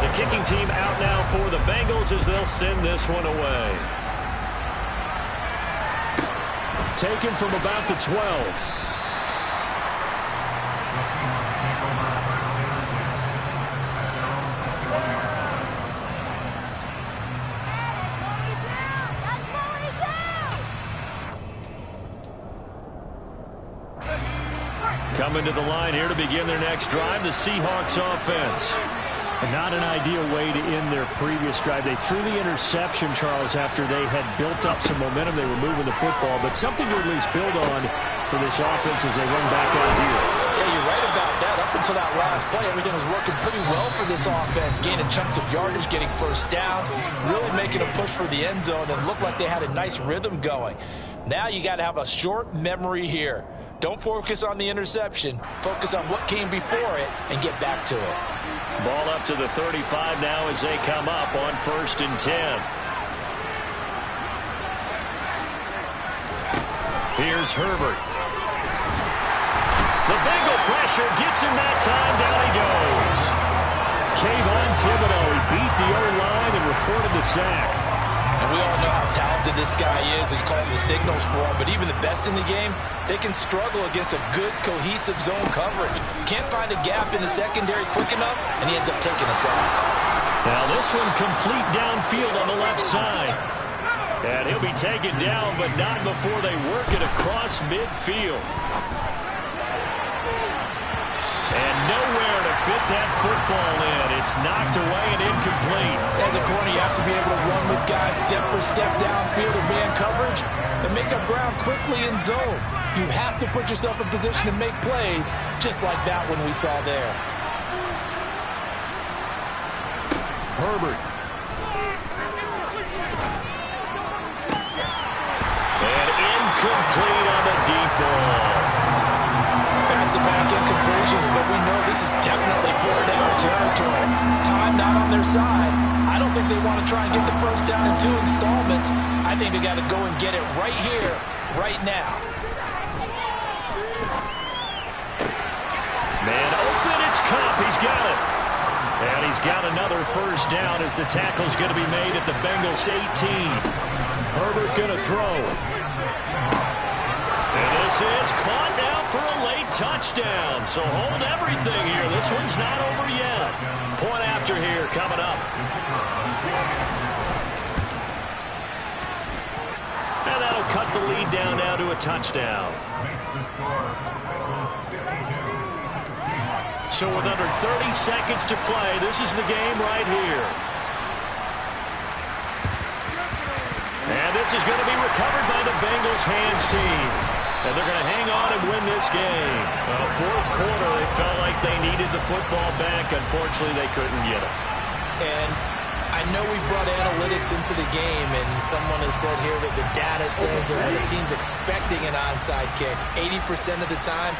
The kicking team out now for the Bengals as they'll send this one away. Taken from about the 12. Coming to the line here to begin their next drive, the Seahawks offense. Not an ideal way to end their previous drive. They threw the interception, Charles, after they had built up some momentum. They were moving the football, but something to at least build on for this offense as they run back out here. Yeah, you're right about that. Up until that last play, everything was working pretty well for this offense, gaining chunks of yardage, getting first downs, really making a push for the end zone, and looked like they had a nice rhythm going. Now you got to have a short memory here. Don't focus on the interception. Focus on what came before it and get back to it. Ball up to the 35 now as they come up on 1st and 10. Here's Herbert. The Bengal pressure gets him that time. Down he goes. Kayvon Thibodeaux, he beat the O-line and recorded the sack. And we all know how talented this guy is. He's calling the signals for him. But even the best in the game, they can struggle against a good, cohesive zone coverage. Can't find a gap in the secondary quick enough, and he ends up taking a sack. Now this one complete downfield on the left side. And he'll be taken down, but not before they work it across midfield. And nowhere to fit that football in. It's knocked away and incomplete. As a corner, you have to be able to run with guys step for step downfield or man coverage and make up ground quickly in zone. You have to put yourself in position to make plays, just like that one we saw there. Herbert. And incomplete on the deep ball. Back-to-back incompletions, but we know this is definitely 4-down territory. Time not on their side. I don't think they want to try and get the first down in 2 installments. I think they got to go and get it right here, right now. Man open, it's Kupp. He's got it. And he's got another first down as the tackle's going to be made at the Bengals 18. Herbert going to throw. And this is caught now for a late touchdown. So hold everything here. This one's not over yet. Point after here coming up. And that'll cut the lead down now to a touchdown. So with under 30 seconds to play, this is the game right here. And this is going to be recovered by the Bengals hands team. And they're going to hang on and win this game. Fourth quarter, it felt like they needed the football back. Unfortunately, they couldn't get it. And I know we brought analytics into the game, and someone has said here that the data says that when a team's expecting an onside kick, 80% of the time,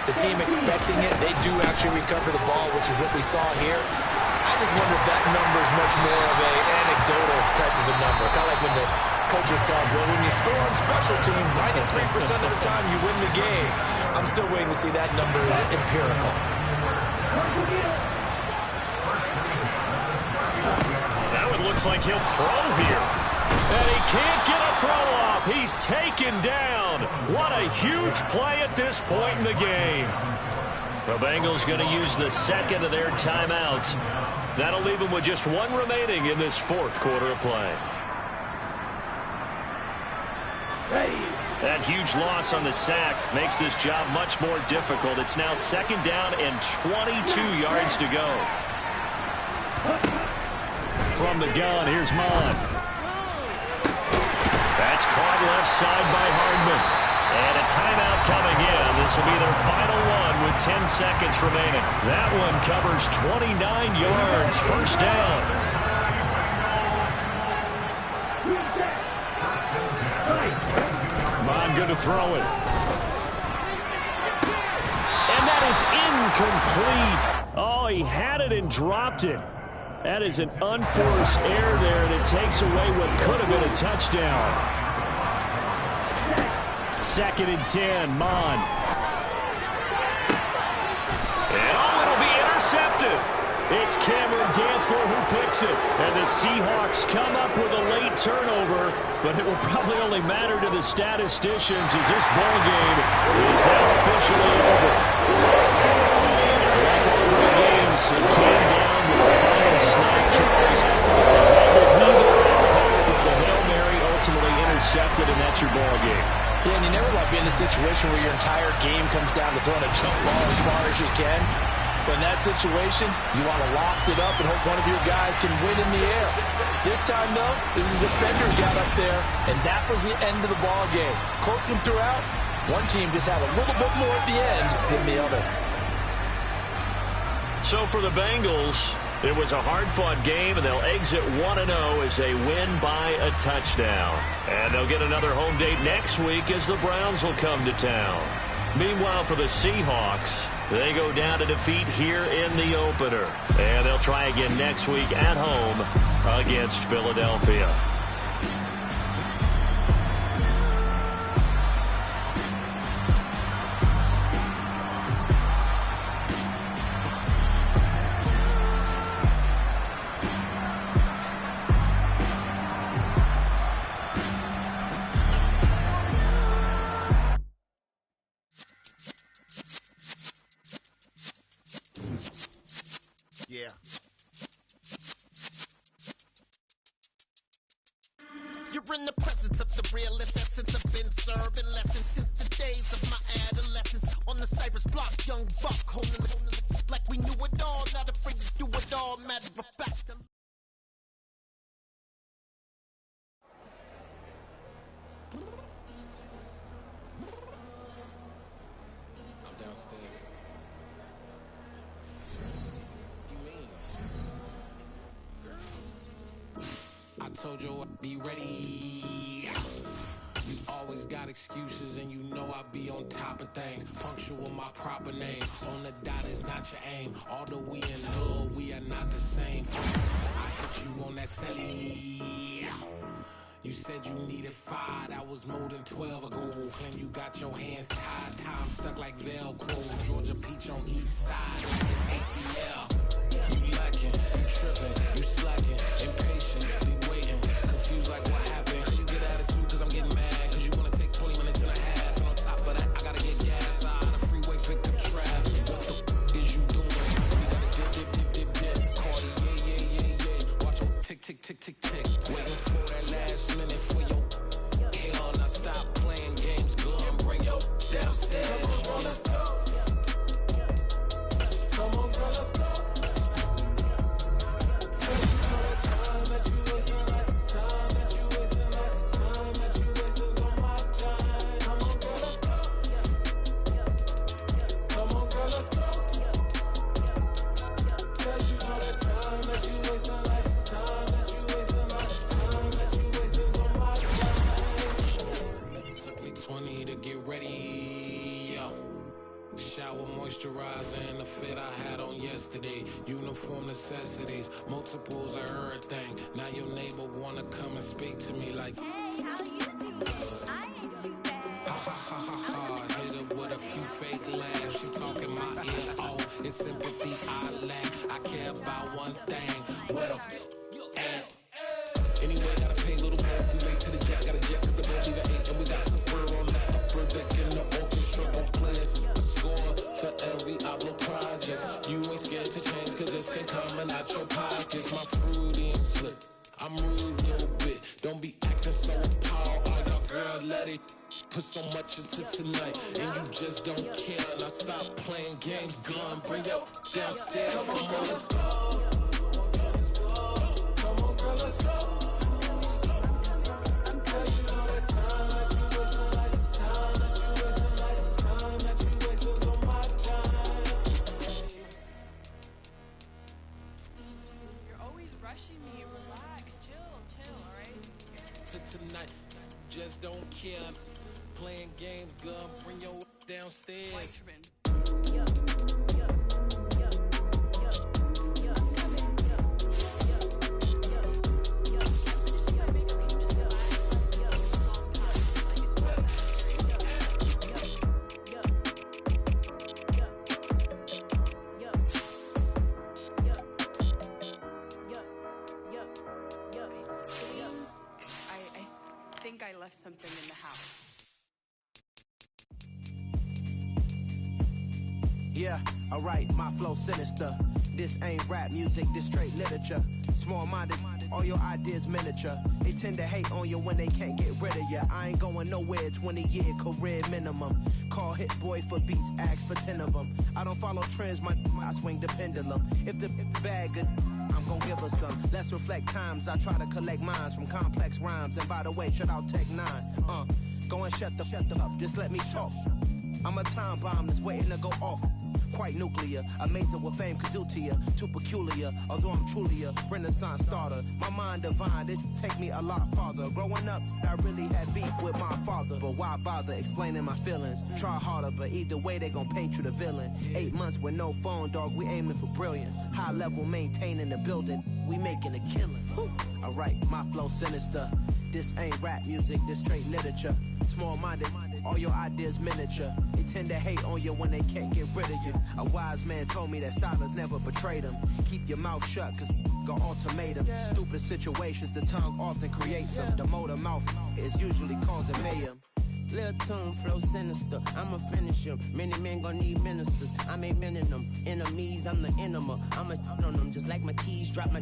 the team expecting it, they do actually recover the ball, which is what we saw here. I just wonder if that number is much more of an anecdotal type of a number. Kind of like when the coaches tell us, well, when you score on special teams, 93% of the time you win the game. I'm still waiting to see that number is empirical. Now it looks like he'll throw here. And he can't get a throw off. He's taken down. What a huge play at this point in the game. The Bengals going to use the second of their timeouts. That'll leave them with just one remaining in this fourth quarter of play. That huge loss on the sack makes this job much more difficult. It's now second down and 22 yards to go. From the gun, here's Mon. That's caught left side by Hardman. And a timeout coming in. This will be their final one with 10 seconds remaining. That one covers 29 yards. First down. Mon good to throw it. And that is incomplete. Oh, he had it and dropped it. That is an unforced error there that takes away what could have been a touchdown. Second and 10, Mon. And it'll be intercepted. It's Cameron Dantzler who picks it. And the Seahawks come up with a late turnover, but it will probably only matter to the statisticians as this ball game is now officially over. Like all the games, it came down to the final snap, Charles. The Hail Mary ultimately intercepted, and that's your ball game. Yeah, and you never want to be in a situation where your entire game comes down to throwing a jump ball as far as you can. But in that situation, you want to loft it up and hope one of your guys can win in the air. This time, though, it was the defender who got up there, and that was the end of the ball game. Close one throughout. One team just had a little bit more at the end than the other. So for the Bengals, it was a hard-fought game, and they'll exit 1-0 as they win by a touchdown. And they'll get another home date next week as the Browns will come to town. Meanwhile, for the Seahawks, they go down to defeat here in the opener. And they'll try again next week at home against Philadelphia. Yeah. You're in the presence of the realest essence. I've been serving lessons since the days of my adolescence. On the Cypress block, young buck, holding like we knew it all. Not afraid to do it all, matter of fact. I'm downstairs. I told you I'd be ready. You always got excuses and you know I be on top of things. Punctual my proper name. On the dot is not your aim. Although we in love, we are not the same. I hit you on that celly. You said you needed 5, that was more than 12 ago. Claim you got your hands tied, time stuck like Velcro. Georgia Peach on east side, it's ATL. You lacking, you tripping, you slacking, impatient, be waiting, confused like what happened. How you get attitude cause I'm getting mad, cause you wanna take 20 minutes and a half. And on top of that, I gotta get gas out of the freeway, pick up traffic. What the is you doing? We gotta dip, Cardi, yeah. Watch your tick, tick, tick, tick, tick. Waiting for that last minute for your hell. Now stop playing games, go and bring your downstairs. Come on, let's go. Come on, girl, let's go. Moisturizer and the fit I had on yesterday. Uniform necessities, multiples of everything. Now your neighbor wanna come and speak to me like, hey, how you doing? I ain't too bad. Ha ha ha ha ha. Hit her with a few fake laughs. She talking my ear off. It's sympathy I lack. I care about one thing. What a at. Anyway, gotta pay a little more missing coming out your pockets. My Freudian slip. I'm rude a little bit. Don't be acting so appalled. All y'all girls let it put so much into tonight, and you just don't care. Now stop playing games, gun. Bring your downstairs. Come on, girl, let's go. Come on, girl, let's go. Tonight, just don't care. Playing games, girl, bring your downstairs. I left something in the house. Yeah, alright, my flow sinister. This ain't rap music, this straight literature. Small-minded, all your ideas miniature. They tend to hate on you when they can't get rid of you. I ain't going nowhere, 20-year career minimum. Call Hit Boy for beats, ask for 10 of them. I don't follow trends, I swing the pendulum. If the bag good, I'm gon' give her some. Let's reflect times, I try to collect minds from complex rhymes. And by the way, shout out Tech 9. Go and shut the up, just let me talk. I'm a time bomb that's waiting to go off. Quite nuclear, amazing what fame could do to you. Too peculiar, although I'm truly a renaissance starter. My mind divine, it take me a lot farther. Growing up, I really had beef with my father. But why bother explaining my feelings? Try harder, but either way they gon' paint you the villain. 8 months with no phone, dog, we aiming for brilliance. High level maintaining the building, we making a killing. Alright, my flow sinister. This ain't rap music, this straight literature. Small-minded, all your ideas miniature. They tend to hate on you when they can't get rid of you. A wise man told me that silence never betrayed him. Keep your mouth shut, cause got ultimatums. Stupid situations, the tongue often creates them. The motor mouth is usually causing mayhem. Lil' tune, flow sinister, I'ma finish him. Many men gon' need ministers, I'm a men in them. Enemies, I'm the enema. I'ma on them, just like my keys, drop my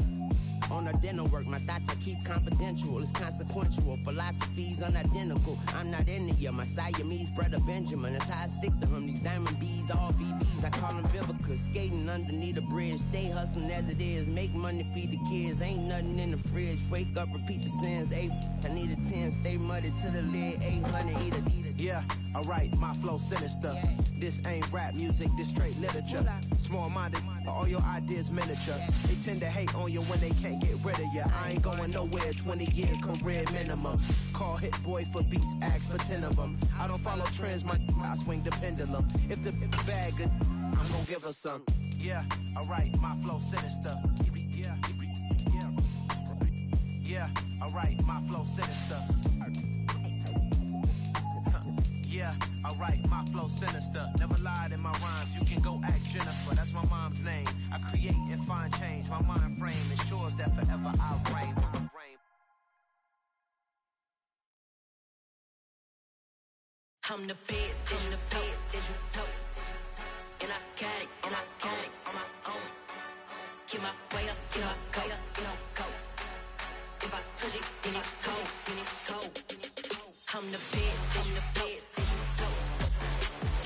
on the dinner work. My thoughts I keep confidential, it's consequential. Philosophies unidentical, I'm not into you. My Siamese brother Benjamin, that's how I stick to him. These diamond bees, all BBs, I call them Vivica. Skating underneath the bridge, stay hustling as it is. Make money, feed the kids, ain't nothing in the fridge. Wake up, repeat the sins, I need a 10, stay muddy to the lid, 800, eat a. Yeah, alright, my flow sinister. This ain't rap music, this straight literature. Small-minded, all your ideas miniature. They tend to hate on you when they can't get rid of you. I ain't going nowhere, 20-year career minimum. Call Hit Boy for beats, ask for 10 of them. I don't follow trends, I swing the pendulum. If the bag good, I'm gon' give her some. Yeah, alright, my flow sinister. Yeah, alright, my flow sinister. Yeah, alright, my flow sinister. Never lied in my rhymes, you can go ask Jennifer. That's my mom's name. I create and find change. My mind frame ensures that forever I'll reign. I'm the best, I'm the best, as you know. And I got it, and I got it on my own. Get my way up, get my go, get on go. If I touch it, then it's cold, then it's cold. I'm the best, I'm the best, as you know.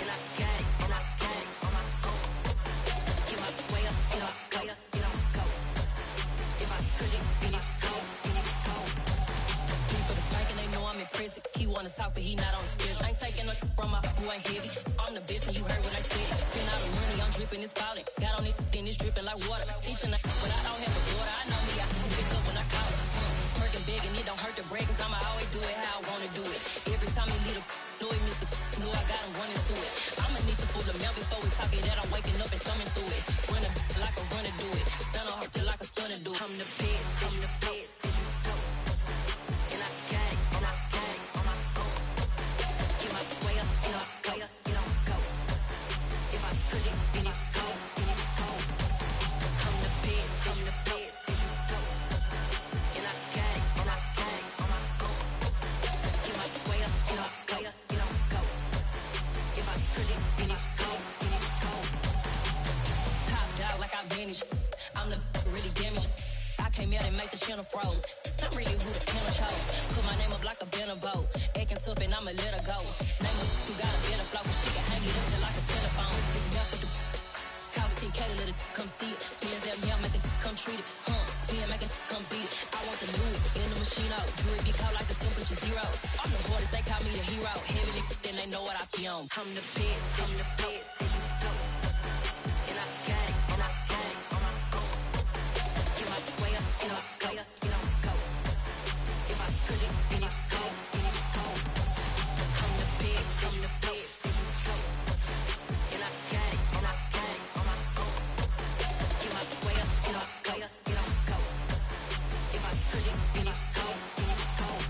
And I got it, and I got it on my own. Get my way up, get my go, get on go. If I touch it, then it's cold, then it's cold. Three for the blank and they know I'm impressive. He wanna talk, but he not on the schedule. I ain't taking no from my boo, ain't heavy. I'm the best and you heard what I said. Spend all the money, I'm dripping, it's falling. Got on it, then it's dripping like water. Teaching but I don't have a daughter. I know me, I can pick up when I call it. Working big and it don't hurt to break, cause I'ma always do it how I wanna do it. Every time he lead a know it, Mr. Know I got him running to it. I'ma need to pull the mail before we talk it, that I'm waking up and thumbing through it. Run a like a runner do it. Stun on her till like a stunner do it. I'm the best, I'm the best, as you know. And I got it, and I got it on my own. Get my way up, get my go, get on go. If I touch it, then it's cold, then it's cold. I'm the best, I'm the best, as you know. And I got it, and I got it on my own. Get my way up, get my go, get on go. If I touch it, then it's cold, then it's cold. Top dog like I manage. I'm I'm the really damaged. I came out and make the channel froze. I'm really who the panel chose. Put my name up like a banner boat. Acting tough and I'ma let her go. Name her who got a better flow, but she can hang it up just like a telephone. Sticking up with the cost 10K to let it come see it. Hands up, yeah, make it come treat it. Spin, make it come beat it. I want the loot in the machine out. Jewelry be caught like the temperature zero. I'm the hardest, they call me the hero. Heavily, then they know what I be on. I'm the best, I'm the best, and you know. And I got it, and I got it on my own. Get my way up, get off, go, get on, go. If I touch it, then it's cold, then it's cold. I'm the best, I'm the best, and you know. And I got it, and I got it on my own. Get my way up, get off, go, get on, go. If I touch it, then it's cold, then it's cold.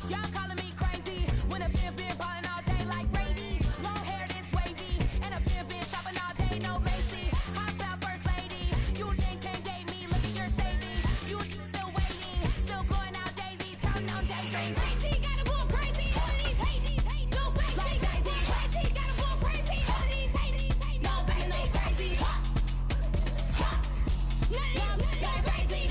Y'all calling me crazy when a been ballin' all day like Brady. Long hair this wavy, and a been shopping all day, no Macy. Hot about first lady, you think can't date me? Look at your savings, you still waiting, still blowing out daisies, counting on daydreams. Crazy, gotta go crazy. All of these hate, no crazy. Like Jay-Z, crazy, gotta go crazy. All of these hate, no crazy, no crazy. None of these crazy.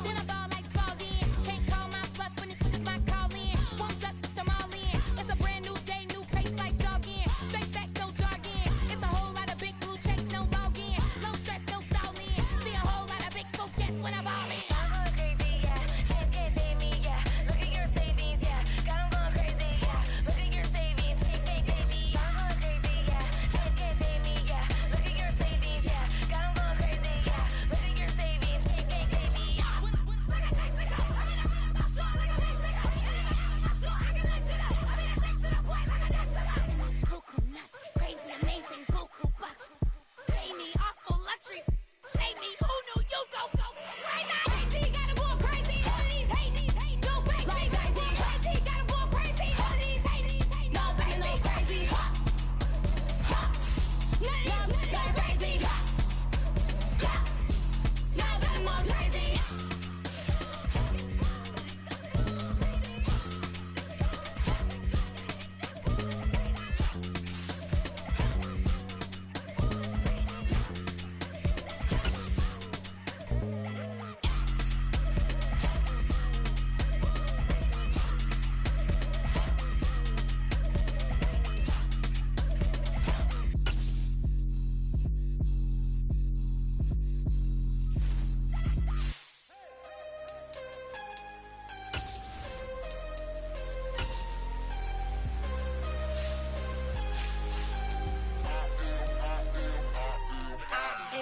Then I ball like Spalding. Can't call my bluff when it's my calling. Won't duck them all in. It's a brand new day, new pace like jogging. Straight facts, no jargon. It's a whole lot of big blue checks, no login. No stress, no stalling. See a whole lot of big blue gets when I ball in. I'm going crazy, yeah. Can't date me, yeah. Look at your savings, yeah. Got 'em going crazy, yeah. Look at your savings, can't date me. I'm going crazy, yeah. Can't date me, yeah. Look at your savings, yeah. Got 'em going crazy, yeah. Look at your savings, can't date me. Cuckoo nuts, crazy, amazing, buku bucks. Pay me awful luxury. Save me, who knew you go crazy? Crazy, gotta go crazy. All of these hate, no crazy. Like Jay-Z, crazy, gotta go crazy. All of these hate, no crazy, no crazy. None of these crazy. Now I'm more crazy.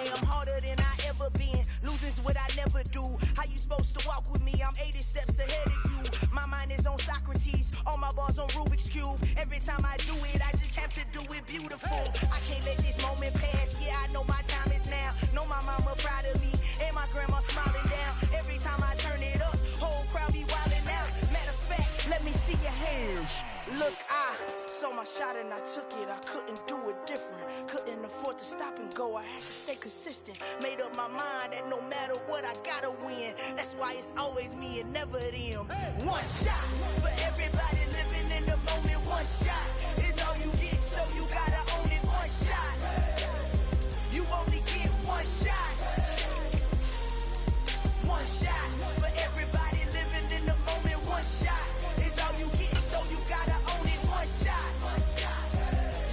am harder than I ever been. Losing's what I never do. How you supposed to walk with me? I'm 80 steps ahead of you. My mind is on Socrates, all my bars on Rubik's Cube. Every time I do it, I just have to do it beautiful. I can't let this moment pass. Yeah, I know my time is now. Know my mama proud of me, and my grandma smiling down. Every time I turn it up, whole crowd be wildin' out. Matter of fact, let me see your hands. Look, I saw my shot and I took it. I couldn't do it different. Couldn't afford to stop and go. I had to stay consistent. Made up my mind that no matter what, I gotta win. That's why it's always me and never them. One shot for everybody living in the moment. One shot is all you get, so you gotta own it. One shot. You only get one shot. One shot for everybody living in the moment. One shot is all you get, so you gotta own it. One shot.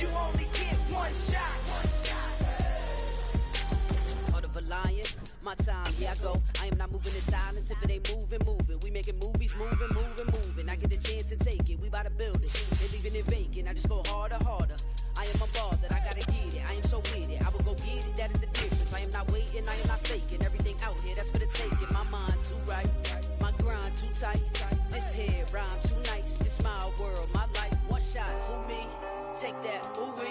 You only get one shot. Heart of a lion, my time, yeah, I go. I am not moving in silence. If it ain't moving, moving. We making movies, moving, moving, moving. I get a chance to take it. We bout to build it. They leaving it vacant. I just go harder, harder. I am a ball that I gotta get it. I am so with it. I will go get it. That is the difference. I am not waiting. I am not faking. Everything out here, that's for the taking. My mind too right. My grind too tight. This head rhyme too nice. This my world, my life. One shot, who me? Take that, who we?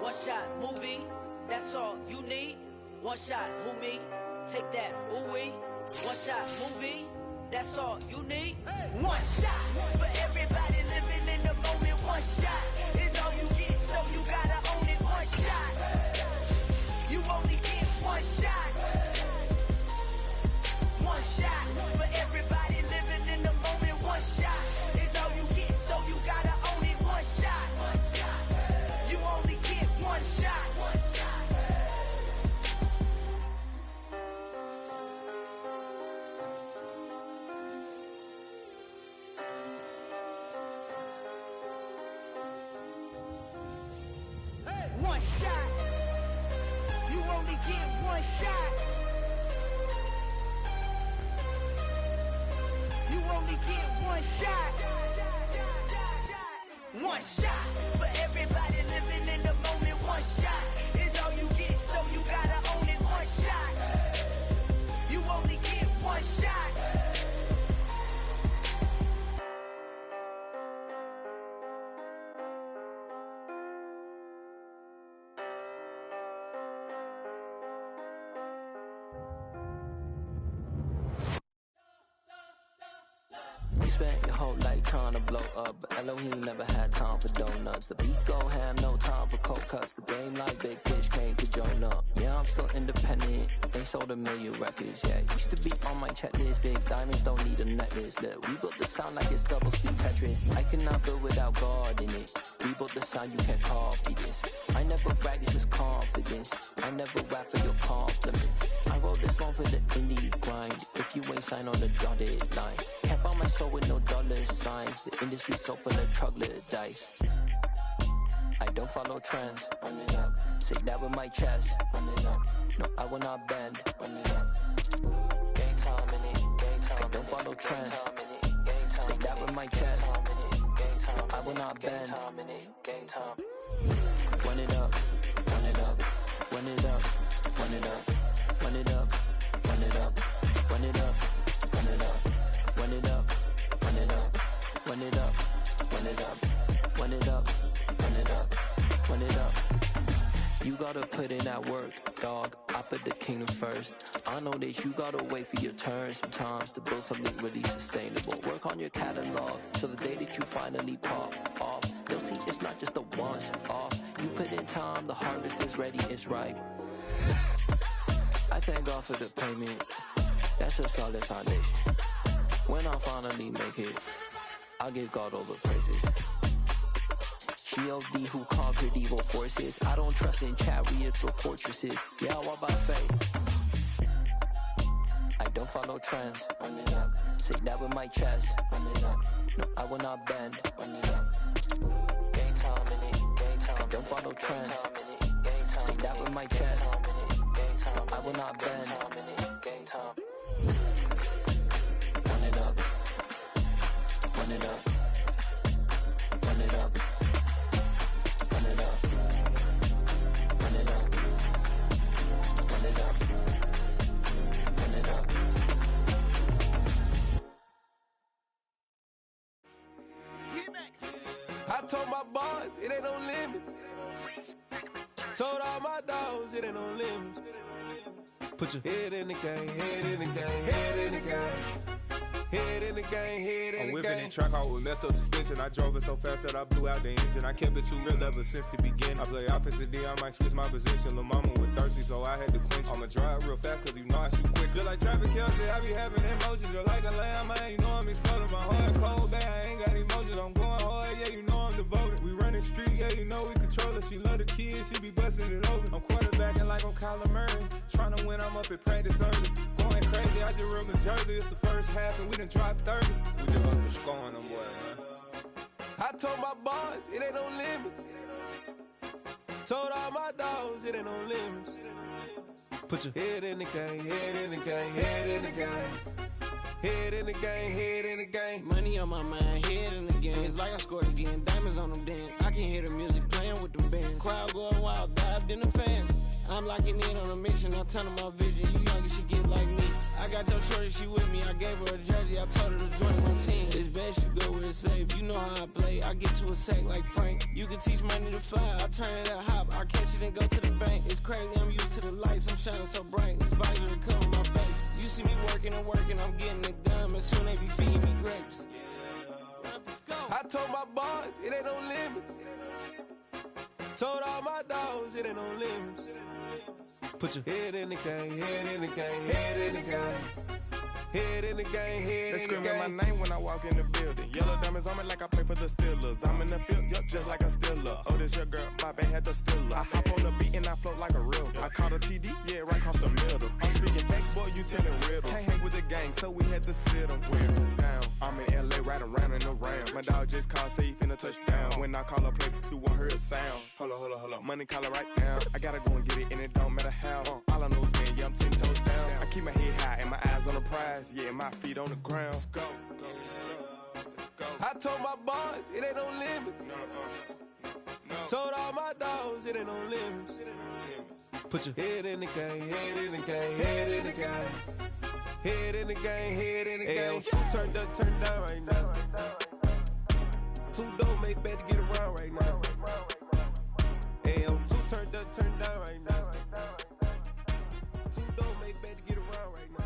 One shot, movie. That's all you need. One shot, who me? Take that, who we? One shot, movie. That's all you need. One shot for everybody living in the moment. One one shot. You only get one shot. You only get one shot. One shot for everybody living in the moment. One shot is all you get, so you gotta own it. One shot. You only get one shot. You spent your whole life trying to blow up, but Elohim never had time for donuts. The beat go ham, no time for cold cuts. The game like Big Fish came to Jonah. Yeah, I'm still independent, ain't sold a million records. Yeah, used to be on my checklist. Big diamonds don't need a necklace. Look, we built the sound like it's double speed Tetris. I cannot build without God in it. We built the sound, you can't copy this. I never brag, it's just confidence. I never rap for your compliments. I wrote this one for the indie grind. If you ain't signed on the dotted line, can't buy my soul with no dollar signs. The industry so full of troglodytes. I don't follow trends. Run it up. Say that with my chest. Run it up. No, I will not bend. Run it up. Game time in it. Game time. I don't follow trends. Say that with my chest. I will not bend. Game time. Run it up. Run it up. Run it up. Run it up. Run it up. Run it up. Run it up. Run it up. Run it up. Run it up. Run it up. Run it up. Run it up. Run it up. Run it up. You gotta put in that work, dog. I put the kingdom first. I know that you gotta wait for your turn sometimes to build something really sustainable. Work on your catalog so the day that you finally pop off, you'll see it's not just a once off. You put in time, the harvest is ready, it's ripe. I thank God for the payment. That's a solid foundation. When I finally make it, I'll give God all the praises. G.O.D. who conquered evil forces. I don't trust in chariots or fortresses. Yeah, I walk by faith. I don't follow trends. Run it up. Say that with my chest. Run it up. No, I will not bend. Run it up. Game time in it. Game time. I don't follow trends. Say that with my chest. No, I will not bend. Game time. Run it up. Run it up. Run it up. Run it up. Run it up. Run it up. Run it up. I told my boys it ain't no limits. Told all my dogs it ain't no limits. Put your head in the game, head in the game, head in the game. Head in the game, head in the game. I'm whipping in track out with messed up suspension. I drove it so fast that I blew out the engine. I kept it too real ever since the beginning. I play offensive D, I might switch my position. Lil' mama was thirsty, so I had to quench. I'ma drive real fast, cause you know I shoot quick. Just like traffic Kelsey, I be having emotions. Just like a lamb, man, you know I'm exploding. My heart cold, bad, I ain't got emotions. I'm going hard, yeah, you know I'm devoted. We running streets, yeah, you know we control it. She love the kids, she be busting it open. I'm quarterbacking like I'm Kyler Murray. Trying to win, I'm up at practice early. Going crazy, I just real the jersey. It's the first half and we done dropped 30. We just up to scoring them, boy, man. I told my boys, it ain't no limits. Told all my dogs, it ain't no limits. Put your head in the game, head in the game, head in the game. Head in the game, head in the game. Money on my mind, head in the game. It's like I scored again, diamonds on them dance. I can hear the music playing with them bands. Crowd going wild, dived in the fans. I'm locking in on a mission, I'm telling my vision. You young and she get like me. I got your shorty, she with me. I gave her a jersey, I told her to join my team. It's best you go where it's safe. You know how I play. I get to a sack like Frank. You can teach money to fly. I turn it up hop. I catch it and go to the bank. It's crazy, I'm used to the lights. I'm shining so bright. This visor to cover my face. You see me working and working, I'm getting it done. And soon they be feeding me grapes. I told my boys, it ain't no limits. Told all my dogs, it ain't no limits. Put your head in the game, head in the game, head in the game. Head in the game, head they in the game. They screaming my name when I walk in the building. Yellow diamonds on me like I play for the Steelers. I'm in the field, yup, just like a Steeler. Oh, this your girl, my band had the Steeler. I hop on the beat and I float like a real. I caught a TD, yeah, right across the middle. I'm speaking facts, boy, you telling riddles. Can't hang with the gang, so we had to sit them down. I'm in LA, riding around in the Rams. My dog just called, say he finna touch down. when I call a play, you won't hear a sound. Hold up, money calling right now. I gotta go and get it, and it don't matter how. All I know is win, yeah, I'm 10 toes down. I keep my head high and my eyes on the prize, yeah, my feet on the ground. Let's go. I told my boys, it ain't no limits. Told all my dogs, it ain't no limits. Put your head in the game, head in the game, head in the game. Head in the game, head in the game. Two turned up, turned down right now. Two dope make better get around right now. Two turned up, turned down right now. Two dope make better get around right now.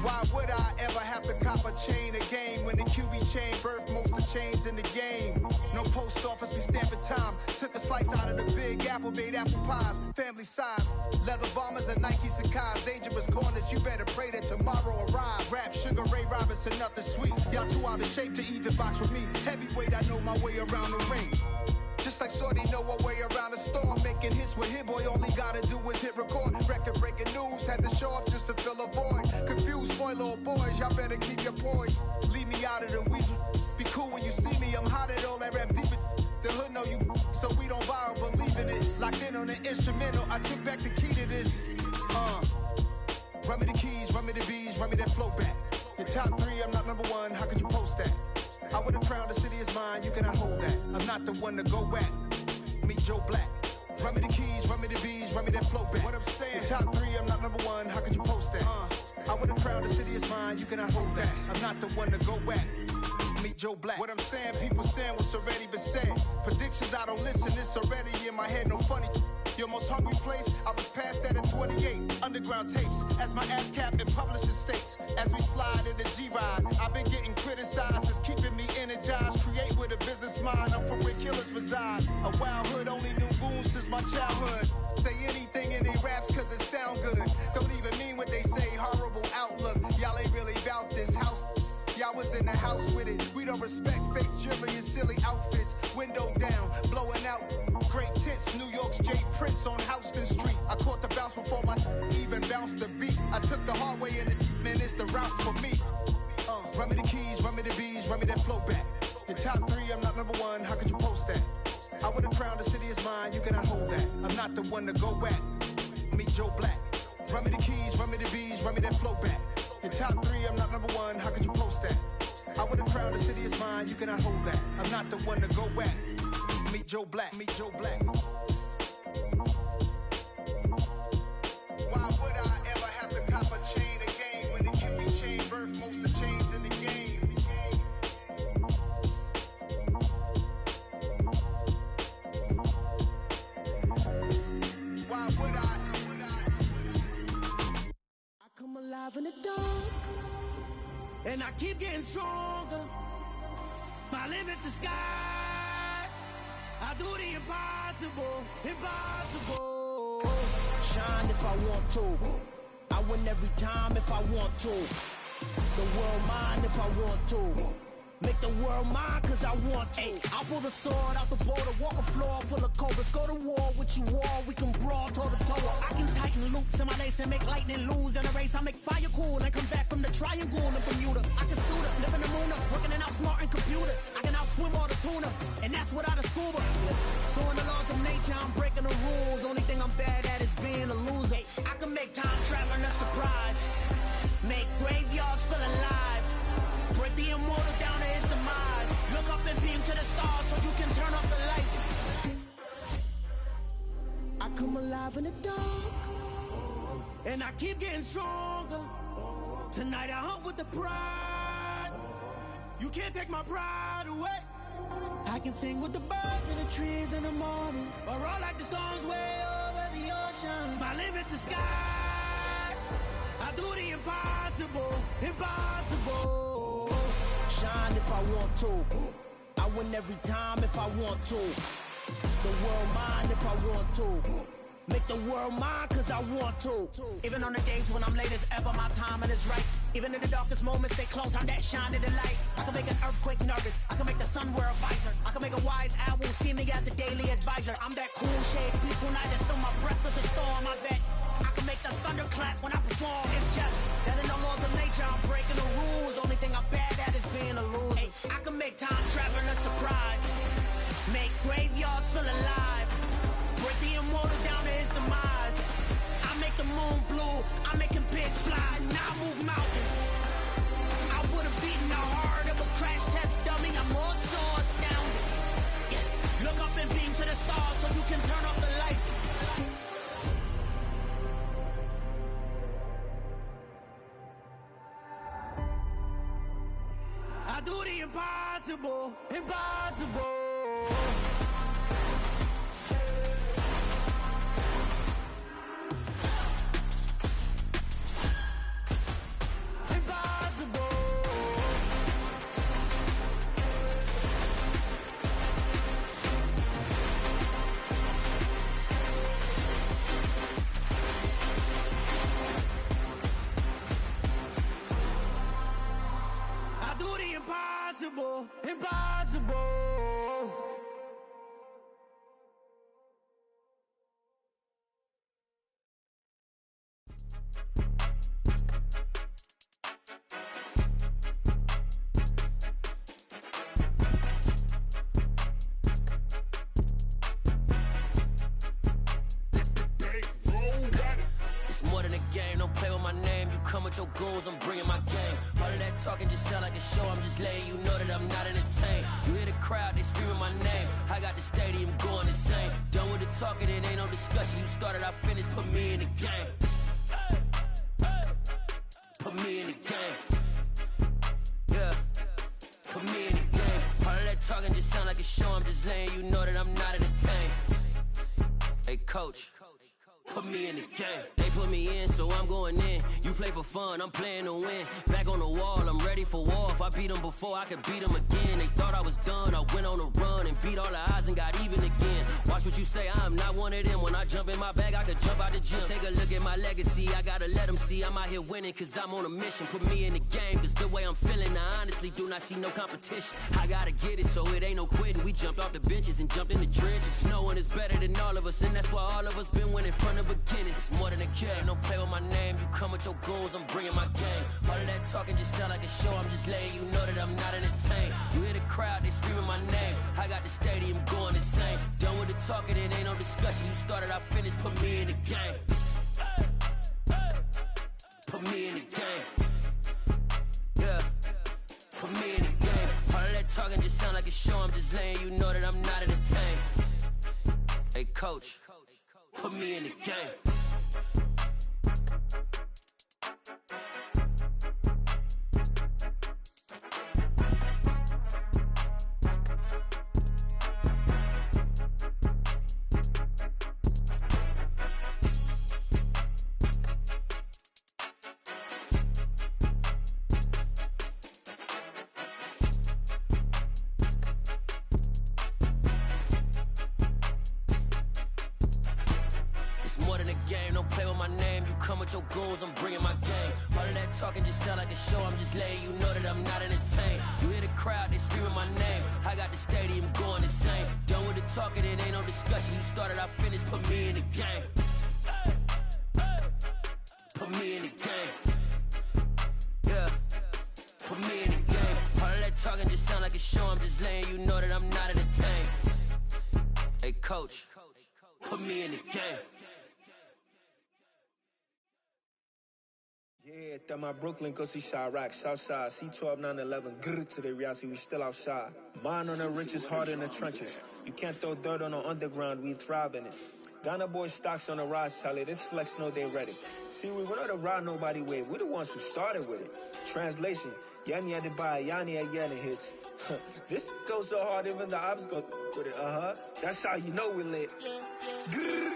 Why would I ever have to cop a chain again when the QB chain birthed most of chains in the game? No post office, we stamping time. Took a slice out of the Big Apple, made apple pies, family size. Leather bombers and Nike Sakai's. Dangerous corners, you better pray that tomorrow arrive. Rap, Sugar Ray Robinson, nothing sweet. Y'all too out of shape to even box with me. Heavyweight, I know my way around the ring. Just like Shorty know her way around the storm. Making hits with Hit Boy, all he gotta do is hit record. Record breaking news, had to show up just to fill a void. Confused boy, little boys, y'all better keep your poise. Leave me out of the weasel. Be cool when you see me, I'm hot at all that rap deep. The hood know you, so we don't borrow, believe in it. Locked in on the instrumental, I took back the key to this. Run me the keys, run me the bees, run me that flow back. Your top 3, I'm not number 1, how could you post that? I would have crowned the city is mine, you cannot hold that. I'm not the one to go back. Meet Joe Black. Run me the keys, run me the bees, run me that flow back. What I'm saying, your top 3, I'm not number 1, how could you post that? I would have crowned the city is mine, you cannot hold that. I'm not the one to go back. Meet Joe Black. What I'm saying, people saying what's already been said. Predictions, I don't listen, it's already in my head, no funny. Your most hungry place, I was past that at 28. Underground tapes, as my ass capped in publishing states. As we slide in the G-Ride, I've been getting criticized, it's keeping me energized. Create with a business mind, I'm from where killers reside. A wild hood, only knew goons since my childhood. Say anything in they raps cause it sound good. Don't even mean what they say, horrible outlook. Y'all ain't really about this house. Y'all was in the house with it. We don't respect fake jewelry and silly outfits. Window down, blowing out great tits. New York's Jay Prince on Houston Street. I caught the bounce before my even bounced the beat. I took the hard way in it, man, it's the route for me. Run me the keys, run me the bees, run me that flow back. Your top 3, I'm not number 1, how could you post that? I would have crowned the city is mine, you cannot hold that. I'm not the one to go back. Meet Joe Black. Run me the keys, run me the bees, run me that flow back. Your top 3, I'm not number 1, how could you post that? I would have crowned the city is mine, you cannot hold that. I'm not the one to go back. Meet Joe Black, meet Joe Black. Why would I ever have to cop a chain again when the QB chain birthed most of chains in the game? Why would I? Come alive in the dark, and I keep getting stronger. My limit's the sky. I do the impossible, impossible. Shine if I want to. I win every time if I want to. The world mine if I want to. Make the world mine cause I want to. I pull the sword out the border, walk a floor full of cobras. Go to war with you all, we can brawl toe to toe. I can tighten loops in my lace and make lightning lose in a race. I make fire cool and come back from the triangle in Bermuda. I can suit up, live in the moon up, working and outsmarting computers. I can outswim all the tuna, and that's without a scuba. So in the laws of nature, I'm breaking the rules. Only thing I'm bad at is being a loser. I can make time traveling a surprise, make graveyards feel alive. Break the immortal down to his demise. Look up and beam to the stars so you can turn off the lights. I come alive in the dark, and I keep getting stronger. Tonight I hunt with the pride. You can't take my pride away. I can sing with the birds and the trees in the morning, or roll like the storms way over the ocean. My limit's the sky. I do the impossible, impossible. Shine if I want to. I win every time if I want to. The world mine if I want to. Make the world mine cause I want to. Even on the days when I'm late as ever, my timing is right. Even in the darkest moments, they close, I'm that shining the light. I can make an earthquake nervous, I can make the sun wear a visor. I can make a wise owl see me as a daily advisor. I'm that cool shade, peaceful night, that's still my breath is a storm, I bet. I can make the thunder clap when I perform. It's just that in the laws of nature, I'm breaking the rules. Only thing I'm bad at is being a loser. Hey, I can make time travel a surprise. Make graveyards feel alive. Break the immortal down to his demise. I make the moon blue, I'm making pigs fly. Now I move mountains. I would've beaten the heart of a crash test dummy. I'm more so astounded. Yeah. Look up and beam to the stars so you can turn off the lights. I do the impossible, impossible. Impossible, impossible. It's more than a game, don't play with my name. You come with your goons, I'm bringing my game. All of that talking just sound like a show, I'm just letting you know that I'm not entertained. You hear the crowd, they screaming my name. I got the stadium going insane. Done with the talking, it ain't no discussion. You started, I finished, put me in the game. Put me in the game. Yeah, put me in the game. All of that talking just sound like a show, I'm just letting you know that I'm not entertained. Hey coach, put me in the game. They put me in, so I'm going in. You play for fun, I'm playing to win. Back on the wall, I'm ready for war. If I beat them before, I could beat them again. They thought I was done, I went on a run and beat all the odds and got even again. Watch what you say, I'm not one of them. When I jump in my bag, I could jump out the gym. Take a look at my legacy, I gotta let them see I'm out here winning, cause I'm on a mission. Put me in the game, cause the way I'm feeling, I honestly do not see no competition. I gotta get it, so it ain't no quitting. We jumped off the benches and jumped in the trenches. No one is better than all of us, and that's why all of us been winning from the beginning. It's more than a game, don't play with my name. You come with your goons, I'm bringing my game. All of that talking just sound like a show, I'm just letting you know that I'm not entertained. You hear the crowd, they screaming my name. I got the stadium going insane. Done with the talking, it ain't no discussion. You started, I finished, put me in the game. Put me in the game. Yeah, put me in the game. All of that talking just sound like a show, I'm just letting you know that I'm not entertained. Hey coach, put me in the game. Your goons, I'm bringing my game. All of that talking just sound like a show, I'm just letting you know that I'm not entertained. You hear the crowd, they screaming my name. I got the stadium going insane. Done with the talking, it ain't no discussion. You started, I finished, put me in the game. Put me in the game. Yeah, put me in the game. All of that talking just sound like a show, I'm just letting you know that I'm not entertained. Hey coach, put me in the game. Yeah, that my Brooklyn, go see Chirac, Southside, C12, 911, grr to the reality, we still outside. Mine on the riches, hard in the trenches. You can't throw dirt on the underground, we thrive in it. Ghana boys stocks on the rise, Charlie, this flex know they ready. See, we went on the ride nobody wave, we the ones who started with it. Translation, Yanni had to buy, Yanni had Yanni hits. This goes so hard, even the ops go with it, That's how you know we lit. Grr,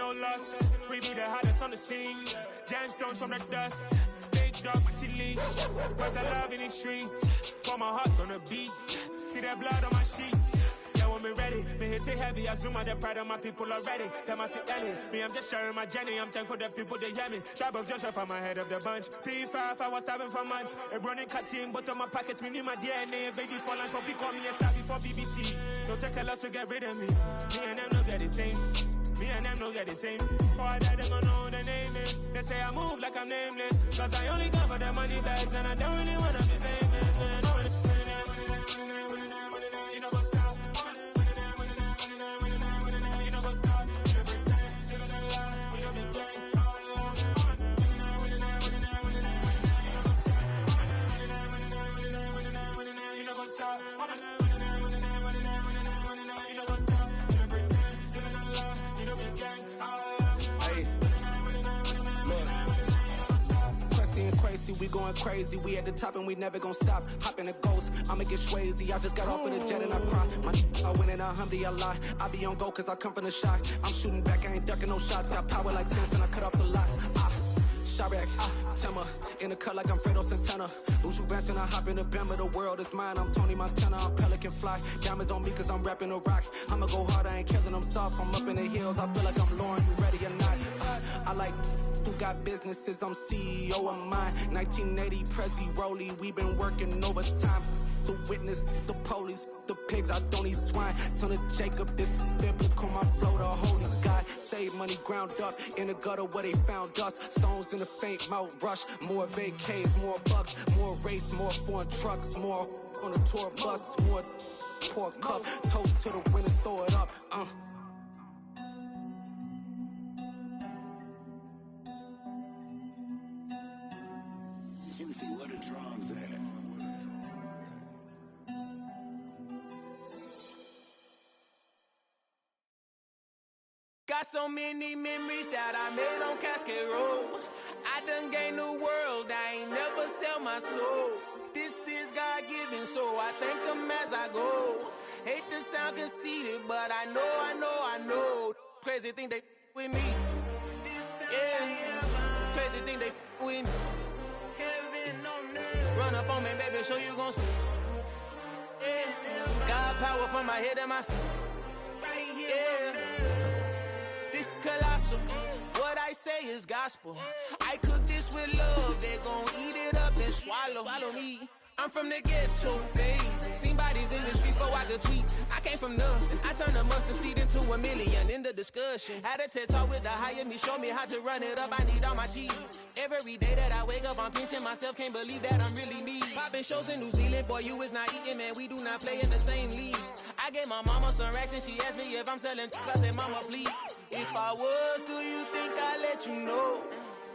no loss. We be the hottest on the scene. Gemstones from the dust. Big dog, leash. Cause I love in the streets. Put my heart on the beat. See that blood on my sheets. Yeah, when me ready, me hit it heavy. I zoom out the pride of my people already. Them I see Ellie. Me, I'm just sharing my journey. I'm thankful the people they hear me. Tribe of Joseph, I'm ahead of the bunch. P5, I was starving for months. A running cut in both of my pockets. Me need my DNA. Baby for lunch, but call me a star before BBC. Don't take a lot to get rid of me. Me and them no get the same. Me and them no get the same. For I die, they gon' know who the name is. They say I move like I'm nameless. Cause I only come for the money bags. And I don't really wanna be famous. You know what's up? You know what's up? You know pretend. You know the lie. You know the gang. You know what's up? Crazy, we going crazy. We at the top and we never gon' stop. Hop in a ghost, I'ma get swayzy. I just got off of the jet and I cry. I win in a Humvee, I lie. I be on go cause I come from the shot. I'm shooting back, I ain't ducking no shots. Got power like Samson, I cut off the locks. Shabak, Tema, in the cut like I'm Fredo Santana. Uju Banton, I hop in the Bama, the world is mine. I'm Tony Montana, I'm Pelican Fly. Diamonds on me cause I'm rapping a rock. I'ma go hard, I ain't killing them soft. I'm up in the hills, I feel like I'm Lauren, you ready or not? I like who got businesses, I'm CEO of mine. 1980 Prezi Rolly, we been working overtime. The witness, the police, the pigs, I don't eat swine. Son of Jacob, this biblical, my flow, the holy God. Save money ground up in the gutter where they found us. Stones in the faint mouth rush. More vacays, more bucks, more race, more foreign trucks, more on a tour bus, more pour cup. Toast to the winners, throw it up. Juicy, where the drums at? Got so many memories that I made on Cascade Road. I done gained the world, I ain't never sell my soul. This is God-given, so I thank him as I go. Hate to sound conceited, but I know. Crazy thing they with me. Yeah, crazy thing they with me. Run up on me, baby, so you gon' see. Yeah, God power from my head and my feet. Yeah. This colossal, what I say is gospel. I cook this with love, they gon' eat it up and swallow me. I'm from the ghetto, babe. Seen bodies in the streets before I could tweet. I came from nothing, I turned a mustard seed into a million. In the discussion, had a TED talk with the higher me, show me how to run it up. I need all my cheese. Every day that I wake up, I'm pinching myself, can't believe that I'm really me. Popping shows in New Zealand, boy, you is not eating, man. We do not play in the same league. I gave my mama some racks and she asked me if I'm selling. I said, mama, please. If I was, do you think I'd let you know?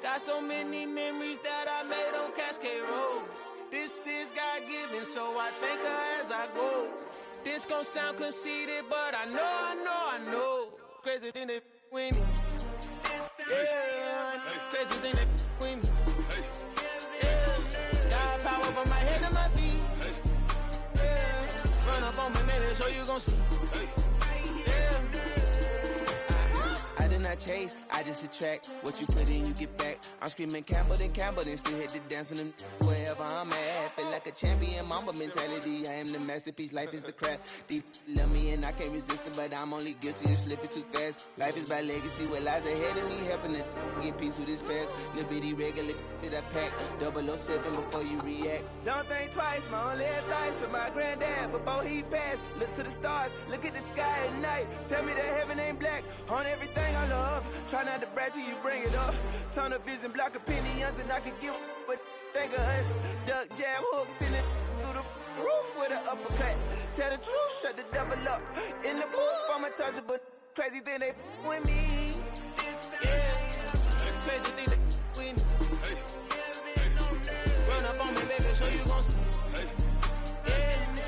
Got so many memories that I made on Cascade Road. This is God-given, so I thank her as I go. This gon' sound conceited, but I know. Crazy thing they with me. Yeah, crazy thing they with me. Yeah, got power from my head to my feet. Yeah, run up on me, maybe, so you gon' see. Yeah. I did not chase, I just attract. What you put in, you get back. I'm screaming Campbell, then still hit the dance and wherever I'm at. Feel like a champion, mamba mentality. I am the masterpiece, life is the crap. Deep love me and I can't resist it, but I'm only guilty of slipping too fast. Life is by legacy, what lies ahead of me, helping to get peace with his past. Little bitty regular that I pack, 007 before you react. Don't think twice, my only advice for my granddad before he passed. Look to the stars, look at the sky at night. Tell me that heaven ain't black on everything I love. Try not to brag till you bring it up. Turn the vision, block opinions, and I could give but think of us. Duck, jab, hooks in it through the roof with an uppercut. Tell the truth, shut the devil up. In the booth, I'm untouchable. Crazy thing they with me. Yeah, crazy thing they with me. Run up on me, baby, so you gon' see.